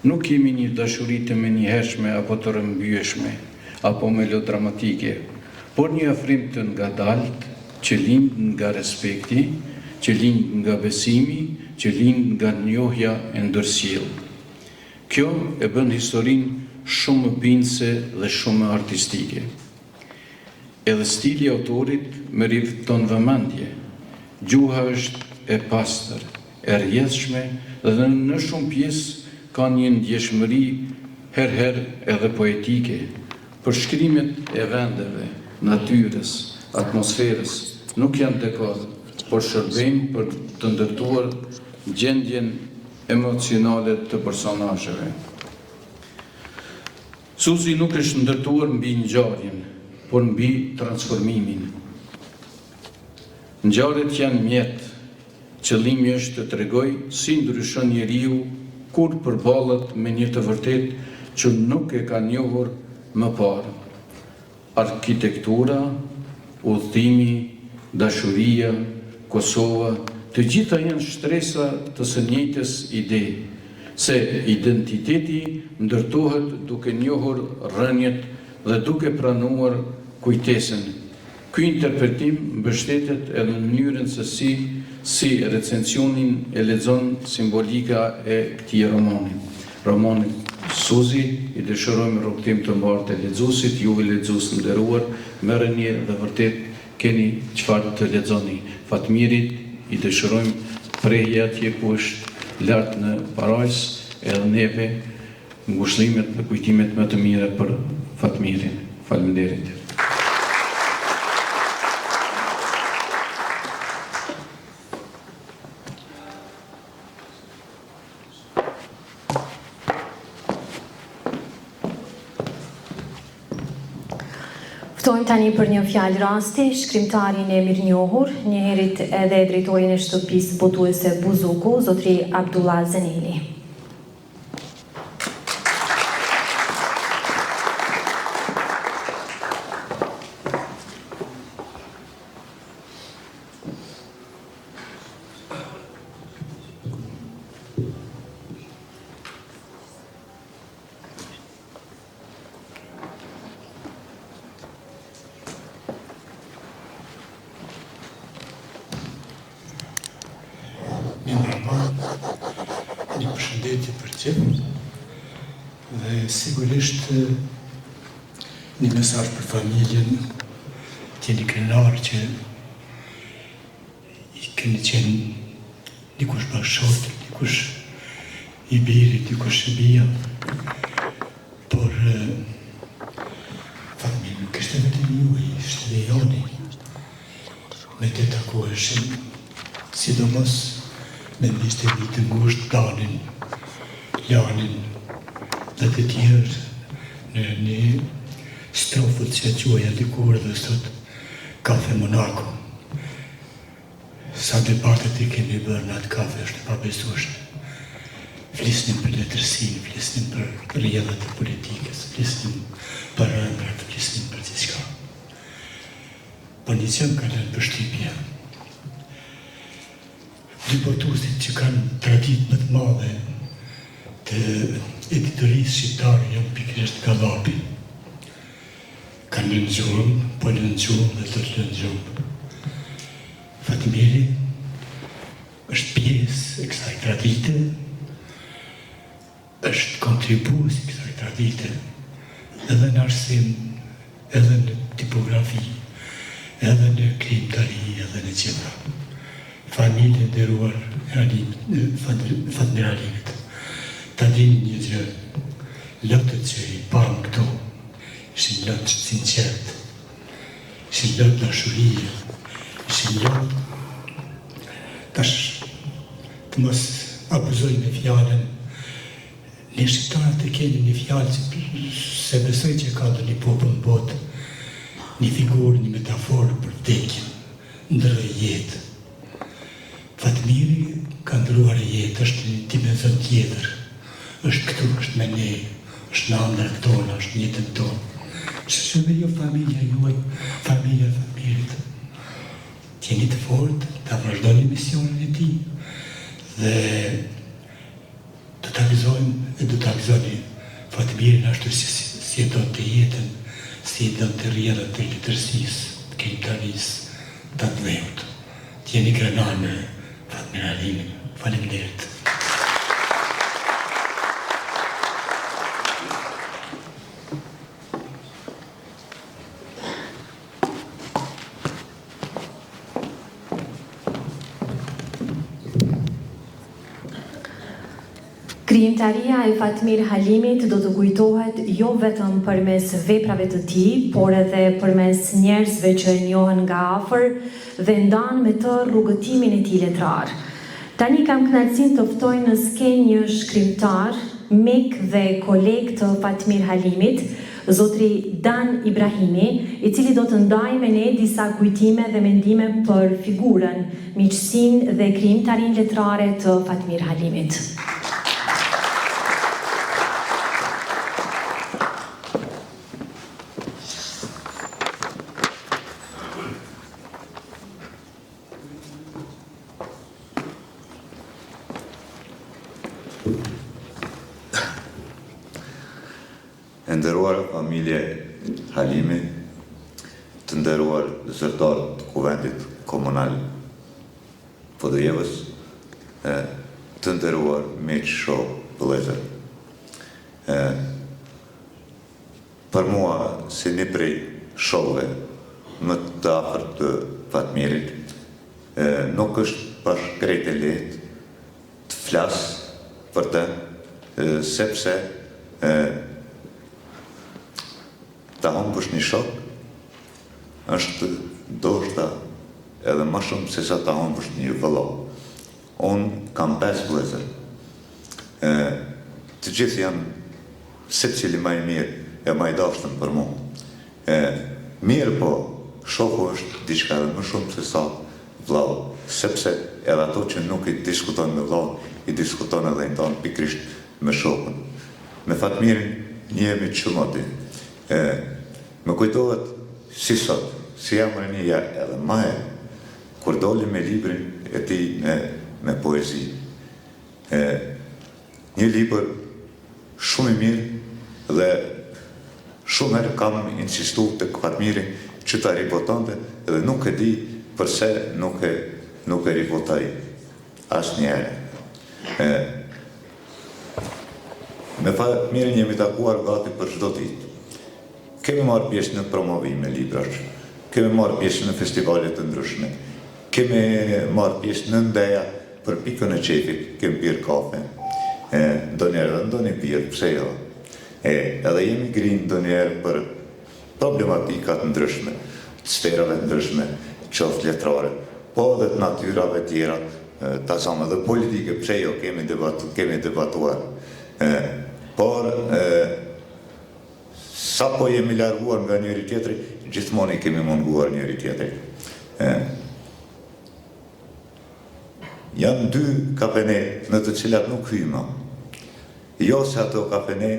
Nuk kemi një dashuri të menjëhershme apo të rrëmbyeshme, apo melodramatike, por një afrim të ngadalt që lind nga respekti, që lind nga besimi, që lind nga njohja e ndërsjell. Kjo e bën historinë shumë bindëse dhe shumë artistike. Edhe stili autorit meriton vëmendje. Gjuha është e pastër, e rrjedhshme dhe në shumë pjesë ka një ndjeshmëri herëherë edhe poetike. Përshkrimet e vendeve, natyrës, atmosferës nuk janë dekor, por shërbejnë për të ndërtuar gjendjen emocionale të personazheve. Suzi nuk është ndërtuar mbi ngjarjen, por mbi transformimin. Ngjarjet janë mjet, qëllimi është të tregojë si ndryshon njeriu kur përballet me një të vërtetë që nuk e ka njohur më parë. Arkitektura, udhëtimi, dashuria, Kosova, të gjitha janë shtresa të së njëjtës ide, se identiteti ndërtohet duke njohur rrënjet dhe duke pranuar kujtesën. Ky interpretim mbështetet edhe në mënyrën se si recensionin e lexon simbolika e këtij romani. Romani Suzi i dëshirojmë rrugtim të mbarë të lexuesit, juve lexues të nderuar, merreni dhe vërtet keni çfarë të lexoni. Fatmirit i dëshirojmë prehje atje ku është lart në parajs edhe neve ngushëllimet dhe kujtimet më të mira për Fatmirin. Faleminderit. Ftojmë tani për një fjalë rasti, shkrimtarin e mirënjohur, njëherët edhe drejtorin e shtëpisë botuese Buzuku, zotri Abdullah Zeneli. Një përshëndetje për gjithë dhe sigurisht një mesazh për familjen, t'jeni krenar që i keni qenë dikush bashkëshort, dikush i biri, dikush i bija, por familjen nuk ishte vetëm juaj, ishte dhe joni. Me të takueshim, sidomos me njështë e vitë ngusht, Danin, Janin dhe të tjerë në një strofët që quaja dikur dhe sot kafe Monaco. Sa debatet i kemi bërë në atë kafe është pabesueshme. Flisnim për letërsin, flisnim për rrjedhat e politikës, flisnim për ëndrat, flisnim për gjithçka. Po një që më ka lënë përshtypje. Dy botusit që kanë tradit më të madhe të editorisë shqiptare janë pikërisht Gallapi. Kanë lënë gjuhën, po lënë gjuhën dhe të lënë gjuhën. Fatmiri është pjesë e kësaj tradite, është kontribues i kësaj tradite, edhe në arsim, edhe në tipografi, edhe në krimtari, edhe në gjitha. Familje nderuar Fatmir Halimit. Ta dini një gjë, lotët që i pamë këto, ishin lotë sinqert, ishin lotë dashurie, ishin lotë tash të mos abuzoj me fjallën. Ne shqiptarët e kemi një fjallë që se besoj që ka dhe një popull në botë, një figurë, një metaforë për vdekjen, ndërë jetë. Fatmiri ka ndëruar jetë, është një dimenzion tjetër, është këtu, është me ne, është në andrat tona, është në jetën tonë. Që dhe jo familja juaj, familja Fatmirit. T'jeni të fort, ta vazhdoni misionin e ti, dhe do t'avizojmë e do t'avizoni Fatmirin ashtu si e do të jetën, si e do të rrjedhët të letërsisë, të krimtarisë, të dheut. T'jeni krenar me Fatmir Halimin. Faleminderit. Krijimtaria e Fatmir Halimit do të kujtohet jo vetëm përmes veprave të tij, por edhe përmes njerëzve që e njohen nga afër dhe ndan me të rrugëtimin e tij letrar. Tani kam kënaqësinë të ftoj në skenë një shkrimtar, mik dhe koleg të Fatmir Halimit, zotri Dan Ibrahimi, i cili do të ndajë me ne disa kujtime dhe mendime për figurën, miqësinë dhe krijimtarinë letrare të Fatmir Halimit. Nderuar familje Halimi, të nderuar zyrtar të Kuvendit Komunal Podujevës, të nderuar miq, shok, vëllezër. Për mua, si një prej shokëve më të afërt të Fatmirit, nuk është bashkë krejt e lehtë të flas për të, sepse ta humbësh një shok është ndoshta edhe më shumë se sa ta humbësh një vëllau. Unë kam 5 vëllezër. Të gjithë janë secili më i mirë e më i dashtëm për mua. Mirë po, shoku është diçka edhe më shumë se sa vëllau, sepse edhe ato që nuk i diskuton me vëllau, i diskuton edhe i ndan pikrisht me shokun. Me Fatmirin njemi shumë aty. Më kujtohet si sot, si jamër një edhe ma e, kur doli me librin e ti me poezi. Një libër shumë i mirë dhe shumë herë kam insistu të Fatmiri që ta ribotonte dhe nuk e di përse nuk e ribotaj asë një herë. Me Fatmirin jemi takuar gati për çdo ditë. Kemi marrë pjesë në promovime librash, kemi marrë pjesë në festivale të ndryshme, kemi marrë pjesë në ndeja për pikën e qefit, kemi pirë kafe, ndonjëherë dhe ndonjë birë, pse jo. Edhe jemi grinë ndonjëherë për problematikat ndryshme, të sferave ndryshme, qoftë letrare, po edhe të natyrave tjera, ta zamë dhe politike, pse jo, kemi debatuar. Por, sa po jemi larguar nga njëri tjetri, gjithmoni kemi munguar njëri tjetri. Janë 2 kafene në të cilat nuk hyma. Jo se ato kafene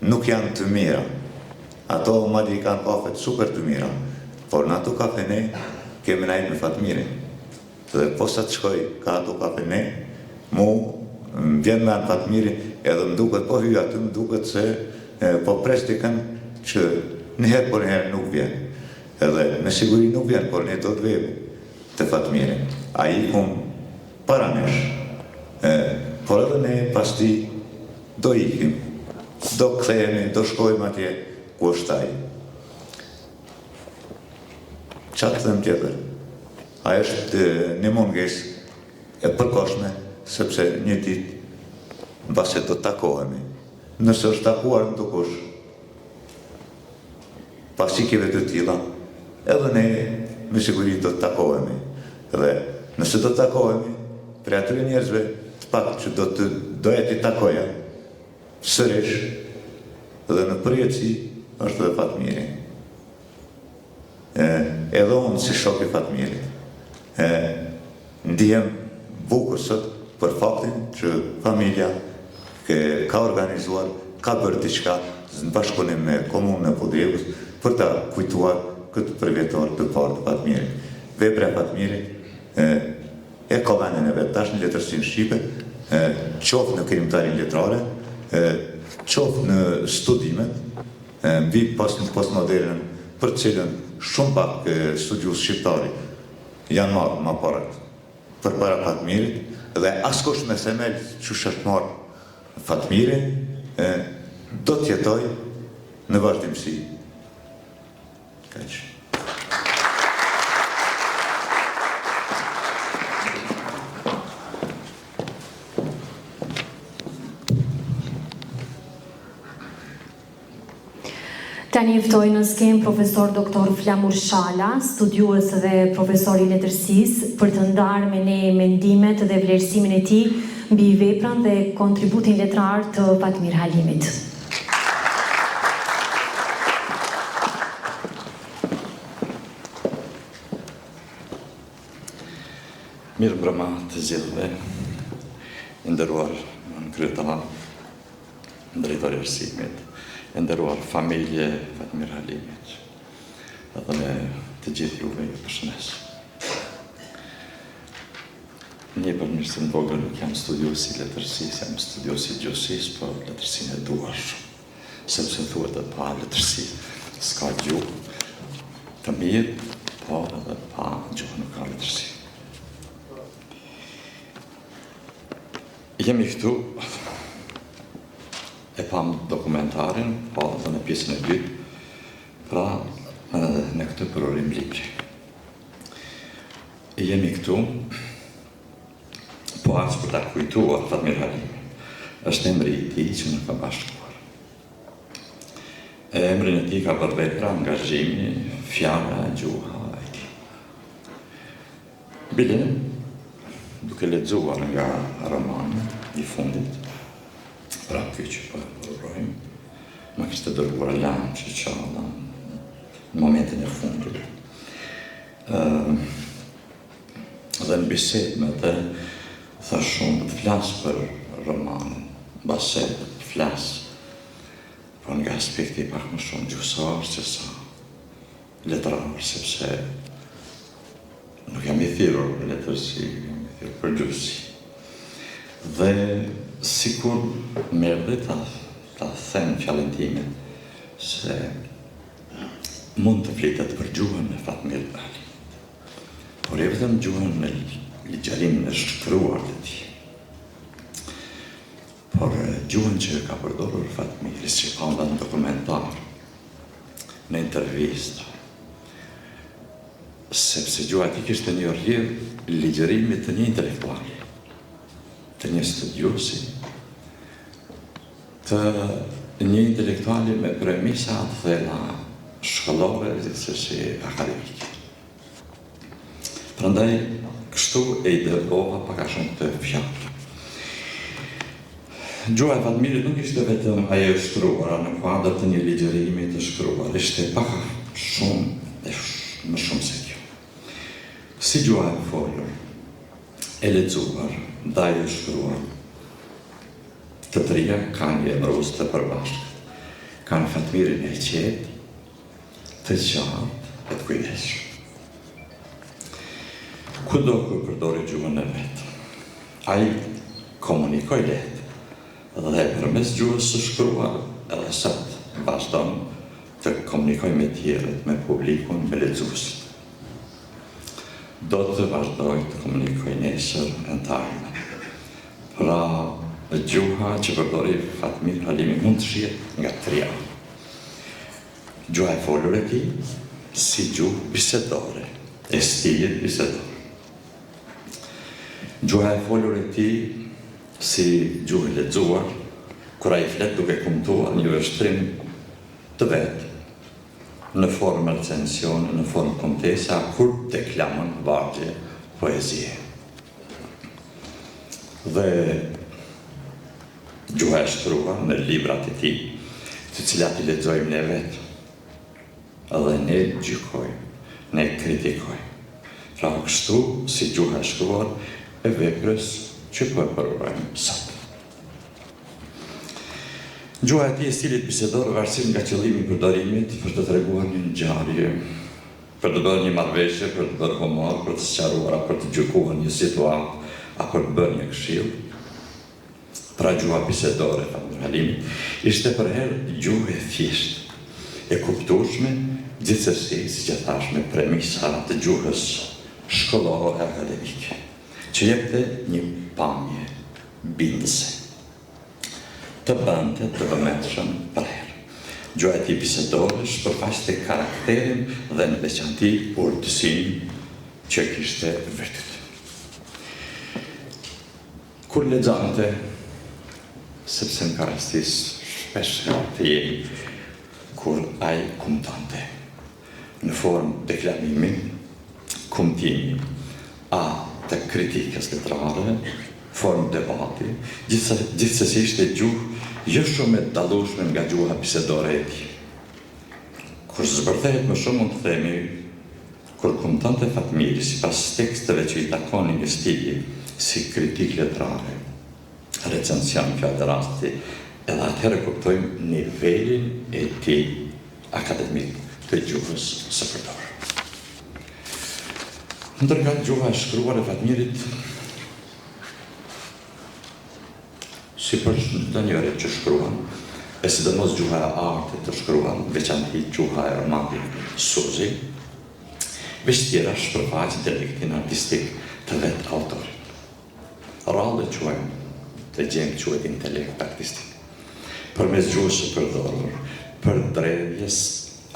nuk janë të mira. Ato madje kanë kafet super të mira. Por në ato kafene kemi najtë me Fatmirin. Dhe posa të shkoj ka ato kafene, mu më vjen me anë Fatmirin, edhe më duket, po hyja aty, më duket se po prestikën që njëherë por njëherë nuk vjen. Edhe me siguri nuk vjen, por një do të vebu të Fatmirin. A i kumë para nesh. Por edhe ne pas ti do ikim, do kthehemi, do shkojmë atje ku është ai. Qa të them tjetër? A është një mungesë e përkohshme, sepse një ditë mbase do të takohemi. Nëse është takuar në të kush, pasikjeve të tilla, edhe ne me siguri do të takohemi. Dhe nëse do të takohemi, për atyre njerëzve të pak që do e t'i takoja, sërish, dhe në përjetësi është dhe Fatmiri. Edhe unë si shok i Fatmirit. Ndihem bukur sot për faktin që familja ka organizuar, ka bërë diçka në bashkëpunim me komunën e Podjevës për ta kujtuar këtë përvjetor të parë të Fatmirit. Vepra e Fatmirit e ka vendin e vetë tash në letërsinë shqipe, qoftë në krimtarin letrare, qoftë në studimet, mbi postmodernën, për cilën shumë pak studius shqiptari janë marrë ma parët për para Fatmirit, dhe askush me themel që është marrë Fatmirin, do t'jetoj në vazhdimësi. Kaq. Tani ftoj në skem profesor doktor Flamur Shala, studiues dhe profesor i letërsisë, për të ndarë me ne mendimet dhe vlerësimin e tij mbi veprën dhe kontributin letrar të Fatmir Halimit. Mirë mbrëma të gjithëve, nderuar në kryetar, drejtori i arsimit, nderuar familje Fatmir Halimit, edhe me të gjithë juve ju përshëndes. Një për mirësi në vogël nuk jam studios i letërsisë, jam studios i gjuhësisë, por letërsinë e dua shumë, sepse thuhet edhe pa letërsi s'ka gjuhë të mirë, po edhe pa gjuhë nuk ka letërsi. Jemi këtu, e pam dokumentarin, po edhe në pjesën e dytë, pra në këtë përorim libri. Jemi këtu, po aqë për ta kujtuar Fatmir Halimi, është emri i tij që në ka bashkuar. Emrin e tij ka bërë vepra, angazhimi, fjala, gjuha e tij. Bile, duke lexuar nga romani i fundit, pra ky që po urojmë, më kishte dërguar lanë që qalla në momentin e fundit. Dhe në bisedë me të tha shumë të flasë për romanin, base të flasë, por nga aspekti pak më shumë gjusar që sa letrar, sepse nuk jam i thirur për letërsi, jam i thirur për gjusi. Dhe sikur merë dhe ta them fjallën time se mund të flitet për gjuhën e Fatmir Halimit, por e vetëm gjuhën me ligjarimin e shkruar të tij. Por gjuhën që ka përdorur Fatmiri, që ka në dokumentar, në intervista, sepse gjuha ti kishte një rrjedh ligjërimi të një intelektuali, të një studiosi, të një intelektuali me premisat dhe la shkollore gjithsesi akademike. Prandaj, kështu e i dërgova pak a shumë të fjallë. Gjuha e Fatmirit nuk ishte vetëm ajo e shkruara në kuadër të një ligjërimi të shkruar, ishte pak a shumë dhe më shumë se kjo. Si gjuha e folur, e lexuar, dhe ajo e shkruar, të trija kanë një emërus të përbashkët. Kanë Fatmirin e qetë, të qartë e të kujdeshëm. Kudo ku përdori gjuhën e vetë, ai komunikoj letë dhe përmes gjuhës së shkruar edhe sot vazhdon të komunikoj me tjerët, me publikun, me lexuesit. Do të vazhdoj të komunikoj nesër në të ardhmen. Pra, gjuha që përdori Fatmir Halimi mund të shihet nga tre anë. Gjuha e folur e tij si gjuhë bisedore, e stilit bisedor. Gjuha e folur e tij si gjuhë lexuar, kur ai flet duke kumtuar një vështrim të vetë, në formë recensione, në formë kontesa, kur deklamon vargje poezie. Dhe gjuha e shkruar në librat e tij, të cilat i lexojmë ne vetë, edhe ne gjykojmë, ne kritikojmë. Pra kështu si gjuha e shkruar e veprës që po e përurojmë sot. Gjuha e tij e stilit bisedor varësisht nga qëllimi i përdorimit për të treguar një ngjarje, për të bërë një marrëveshje, për të bërë humor, për të sqaruar, për të gjykuar një situatë, apo të bërë një këshill. Pra gjuha bisedore Fatmir Halimi ishte për herë gjuhë e thjeshtë, e kuptueshme, gjithsesi, siç e thash, me premisa të gjuhës shkollore akademike, që jepte një pamje bindëse, të bënte të vëmendshëm për herë. Gjuha e tij bisedore shpërfaqte karakterin dhe në veçanti urtësinë që kishte vetë. Kur lexonte, sepse më ka rastis shpesh të jemi, kur ai kumtonte në formë deklamimi, kumtimi, a të kritikës letrare, formë debati, gjithsesi ishte gjuhë jo shumë e dallueshme nga gjuha bisedore e tij. Kur zbërthehet më shumë mund të themi, kur kumtonte Fatmiri sipas teksteve që i takonin një stili si kritik letrare, recension fjalë rasti, edhe atëherë kuptojmë nivelin e tij akademik të gjuhës së përdorur. Ndërkohë gjuha e shkruar e Fatmirit, si për çdo njeri që shkruan, e sidomos gjuha e artit të shkruan, veçanti gjuha e romanit Suzi, veç tjera shpërfaq dialektin artistik të vetë autorit. Rrallë quajmë, të gjemë quhet intelekt artistik. Përmes gjuhës së përdorur, për drejtjes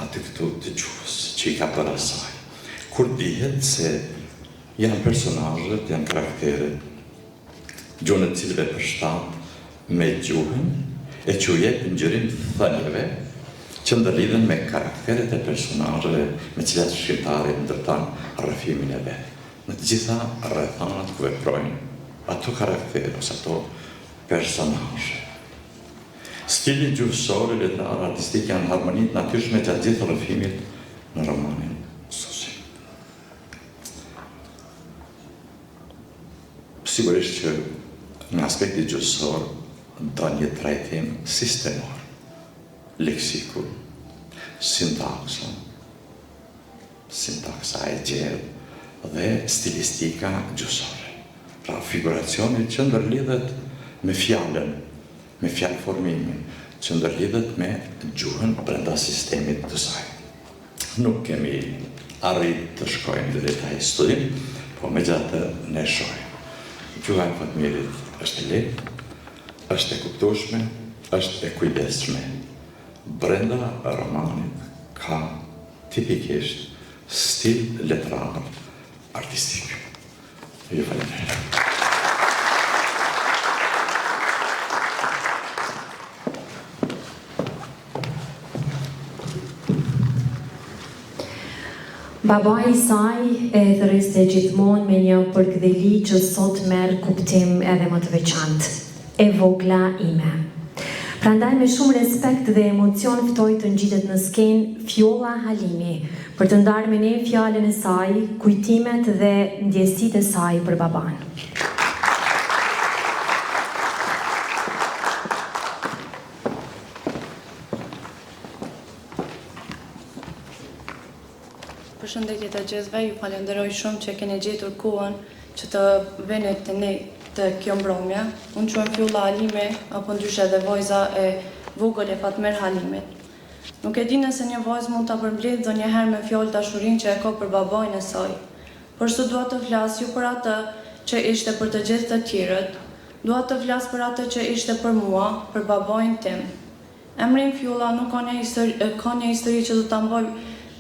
aty këtu të gjuhës që i ka për asaj. Kur dihet se janë personazhet, janë karakteret, gjuhën e cilëve përshtat me gjuhën, e që jep ngjërim thënieve që ndërlidhen me karakteret e personazheve me cilat shqiptari ndërton rrëfimin e vet. Në të gjitha rrethanat ku veprojnë ato karaktere ose ato personazhe. Stili gjuhësor, letrar, artistik janë harmonitë natyrshme gjatë gjithë rrëfimit në romanin Suzi. Sigurisht që në aspekti gjuhësor do një trajtim sistemor, leksiku, sintaksa e gjerë dhe stilistika gjuhësore. Pra figuracioni që ndërlidhet me fjalën, me fjalëformimin, që ndërlidhet me gjuhën brenda sistemit të saj. Nuk kemi arrit të shkojmë në detaj studim, po megjithatë ne shohim. Gjuha e Fatmirit është lehtë, është e kuptueshme, është e kujdesshme. Brenda romanit ka tipikisht stil letrar artistik. Ju falenderoj. Baba I saj e thëriste gjithmonë me një përktheli që sot merr kuptim edhe më të veçantë. E vogla ime. Prandaj me shumë respekt dhe emocion ftoj të ngjitet në skenë Fjolla Halimi për të ndarë me ne fjalën e saj, kujtimet dhe ndjesitë e saj për baban. Përshëndetje të gjithëve, ju falenderoj shumë që keni gjetur kohën që të veni të ne të kjo mbrëmje. Unë quhem Fjolla Halimi, apo ndryshe edhe vajza e vogël e Fatmer Halimit. Nuk e di nëse një vajzë mund ta përmbledh ndonjëherë me fjalë dashurinë që e ka për babain e saj. Por sot dua të flas jo për atë që ishte për të gjithë të tjerët, dua të flas për atë që ishte për mua, për babain tim. Emri im Fjolla nuk ka një histori që do ta mbaj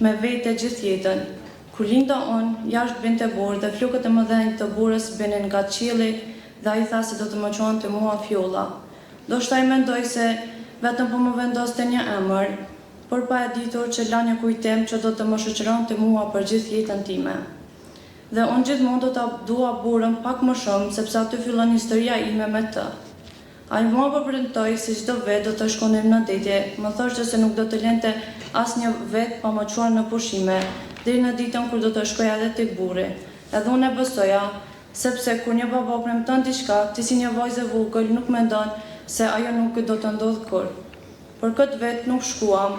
me vete gjithë jetën. Kur linda unë, jashtë binte borë dhe flokët e mëdhenj të borës binin nga qielli dhe ai tha se do të më quante mua Fjolla. Ndoshta ai mendoi se vetëm po më vendoste një emër, por pa e ditur që la një kujtim që do të më shoqëronte mua për gjithë jetën time. Dhe unë gjithmonë do ta dua borën pak më shumë sepse aty fillon historia ime me të. Ai mua po premtoi se çdo vit do të shkonim në detje, më thoshte se nuk do të lente asnjë vet pa më çuar në pushime, deri në ditën kur do të shkoja edhe tek burri. Edhe unë e besoja, sepse kur një baba premton diçka, ti si një vajzë e vogël nuk mendon se ajo nuk do të ndodhë kur. Por këtë vet nuk shkuam,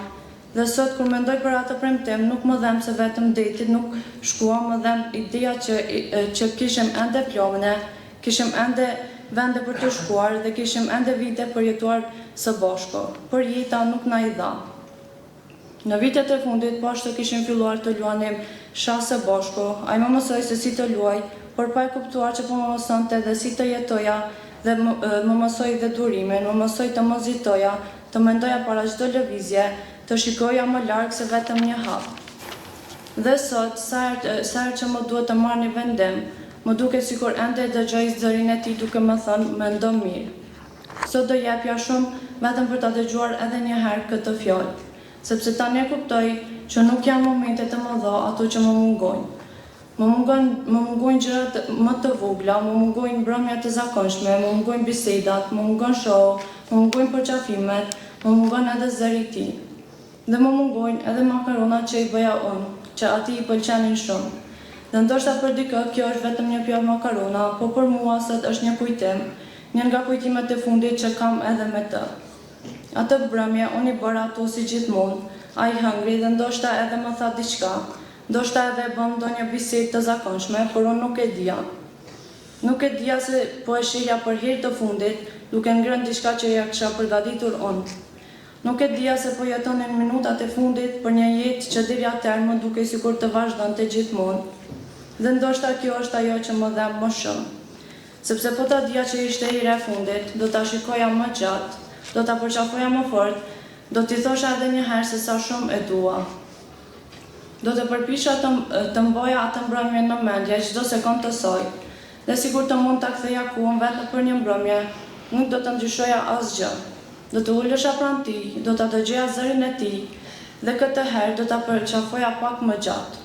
dhe sot kur mendoj për atë premtim, nuk më dhem se vetëm detit nuk shkuam, më dhem ideja që kishim ende plovne, kishim ende vende për të shkuar dhe kishim ende vite për jetuar së bashku, por jeta nuk na I dha. Në vitet e fundit, pashtë kishim filluar të luanim shah së bashku, ai më mësoi se si të luaj, por pa e kuptuar që po më mësonte dhe si të jetoja dhe më mësoi dhe durimin, më mësoi të mos hetoja, të mendoja para çdo lëvizje, të shikoja më larg se vetëm një hap. Dhe sot, sa herë që më duhet të marr një vendim, më duke sikur ende dëgjoj zërin e tij duke më thënë mendo mirë. Sot do jepja shumë vetëm për ta dëgjuar edhe një herë këtë fjalë, sepse tani e kuptoj që nuk janë momente të mëdha ato që më mungojnë. Më mungojnë gjërat më të vogla, më mungojnë mbrëmja të zakonshme, më mungojnë bisedat, më mungon show, më mungojnë përqafimet, më mungon edhe zëri I tij. Dhe më mungojnë edhe makaronat që I bëja unë, që atij I pëlqenin shumë. Dhe ndoshta për dikë kjo është vetëm një pjalë makarona, po për mua sot është një kujtim, një nga kujtimet e fundit që kam edhe me të. Atë mbrëmje unë I bëra ato si gjithmonë, ai hëngri dhe ndoshta edhe më tha diçka, ndoshta edhe bëm ndonjë bisedë të zakonshme, por unë nuk e dija. Nuk e dija se po e shihja për herë të fundit, duke ngrënë diçka që ja kisha përgatitur unë. Nuk e dija se po jetonin minutat e fundit për një jetë që deri atëherë më dukej sikur të vazhdonte gjithmonë. Dhe ndoshta kjo është ajo që më dhem më shumë. Sepse po ta dija që ishte hera e fundit, do ta shikoja më gjatë, do ta përqafoja më fort, do t'i thosha edhe një herë se sa shumë e dua. Do të përpiqja të mboja atë mbrëmje në mendje çdo sekondë të saj. Dhe sikur të mund ta ktheja kuën vetëm për një mbrëmje, nuk do të ndryshoja asgjë. Do të ulesha pranë tij, do ta dëgjoja zërin e tij, dhe këtë herë do ta përqafoja pak më gjatë.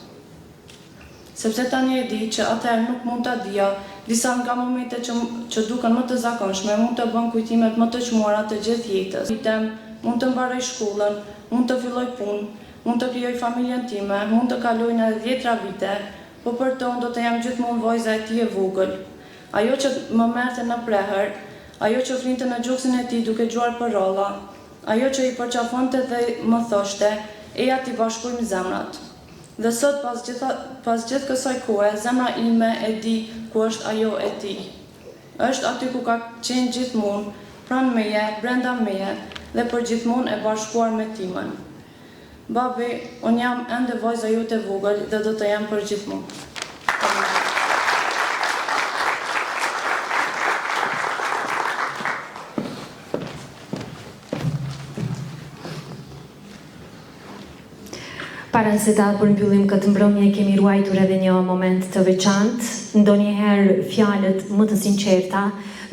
Sepse tani e di që atëherë nuk mund ta dija, disa nga momentet që duken më të zakonshme mund të bën kujtimet më të çmuara të gjithë jetës. Mund të mbaroj shkollën, mund të filloj punë, mund të krijoj familjen time, mund të kalojnë edhe 10 vite, po për to do të jam gjithmonë vajza e tij e vogël. Ajo që më merrte në prehër, ajo që flinte në gjoksin e tij duke gjuar parolla, ajo që I përqafonte dhe më thoshte, eja t'i bashkojmë zemrat. Dhe sot pas gjithë kësaj kohe, zemra ime e di ku është ajo e tij. Është aty ku ka qenë gjithmonë, pranë meje, brenda meje dhe për gjithmonë e bashkuar me timën. Babi, unë jam ende vajza jote e vogël dhe do të jam për gjithmonë. Para se ta përmbyllim këtë mbrëmje, kemi ruajtur edhe një moment të veçantë. Ndonjëherë fjalët më të sinqerta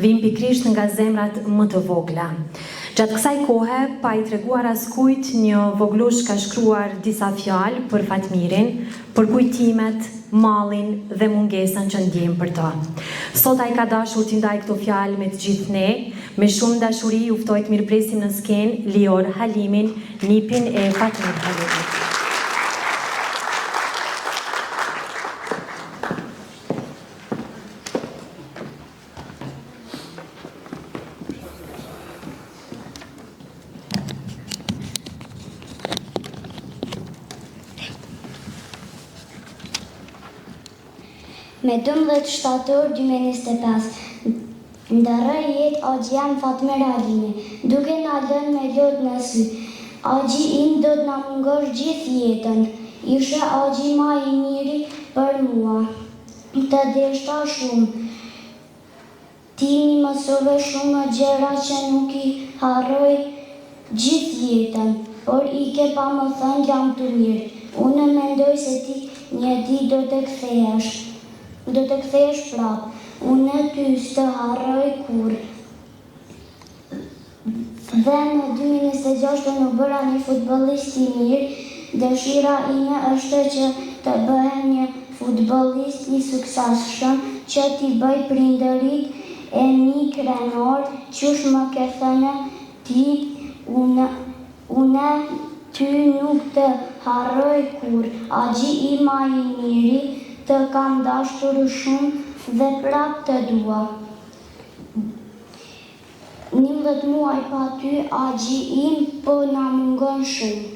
vijnë pikërisht nga zemrat më të vogla. Gjatë kësaj kohe, pa i treguar askujt, një voglush ka shkruar disa fjalë për Fatmirin, për kujtimet, mallin dhe mungesën që ndjejmë për të. Sot ai ka dashur t'i ndaj këto fjalë me të gjithë ne, me shumë dashuri ju ftoj të mirëpresim në skenë Lior Halimin, nipin e Fatmir Halimit. Me 12 shtator 2025, ndaroj jetë Axhiam Fatmir Halimi, duke na lënë me lot në sy. Axhi im do të na mungosh gjithë jetën. Ishe Axhi ma i miri për mua. Të deshta shumë. Ti mi mësove shumë gjëra që nuk i harroj gjithë jetën, por i ke pa më thënë jam të mirë. Unë mendoj se ti një ditë do të kthehesh. Do të kthehesh prapë. Unë ty s'të harroj kur. Dhe në 2026 në bëra një futbollist i mirë. Dëshira ime është që të bëhem një futbollist i suksesshëm, që t'i bëj prindërit e mi krenor, qysh më ke thënë ti, unë ty nuk të harroj kur. Axhi i ma i miri, të kam dashur shumë dhe prap të dua. 11 muaj pa ty, Axhi im, po na mungon shumë.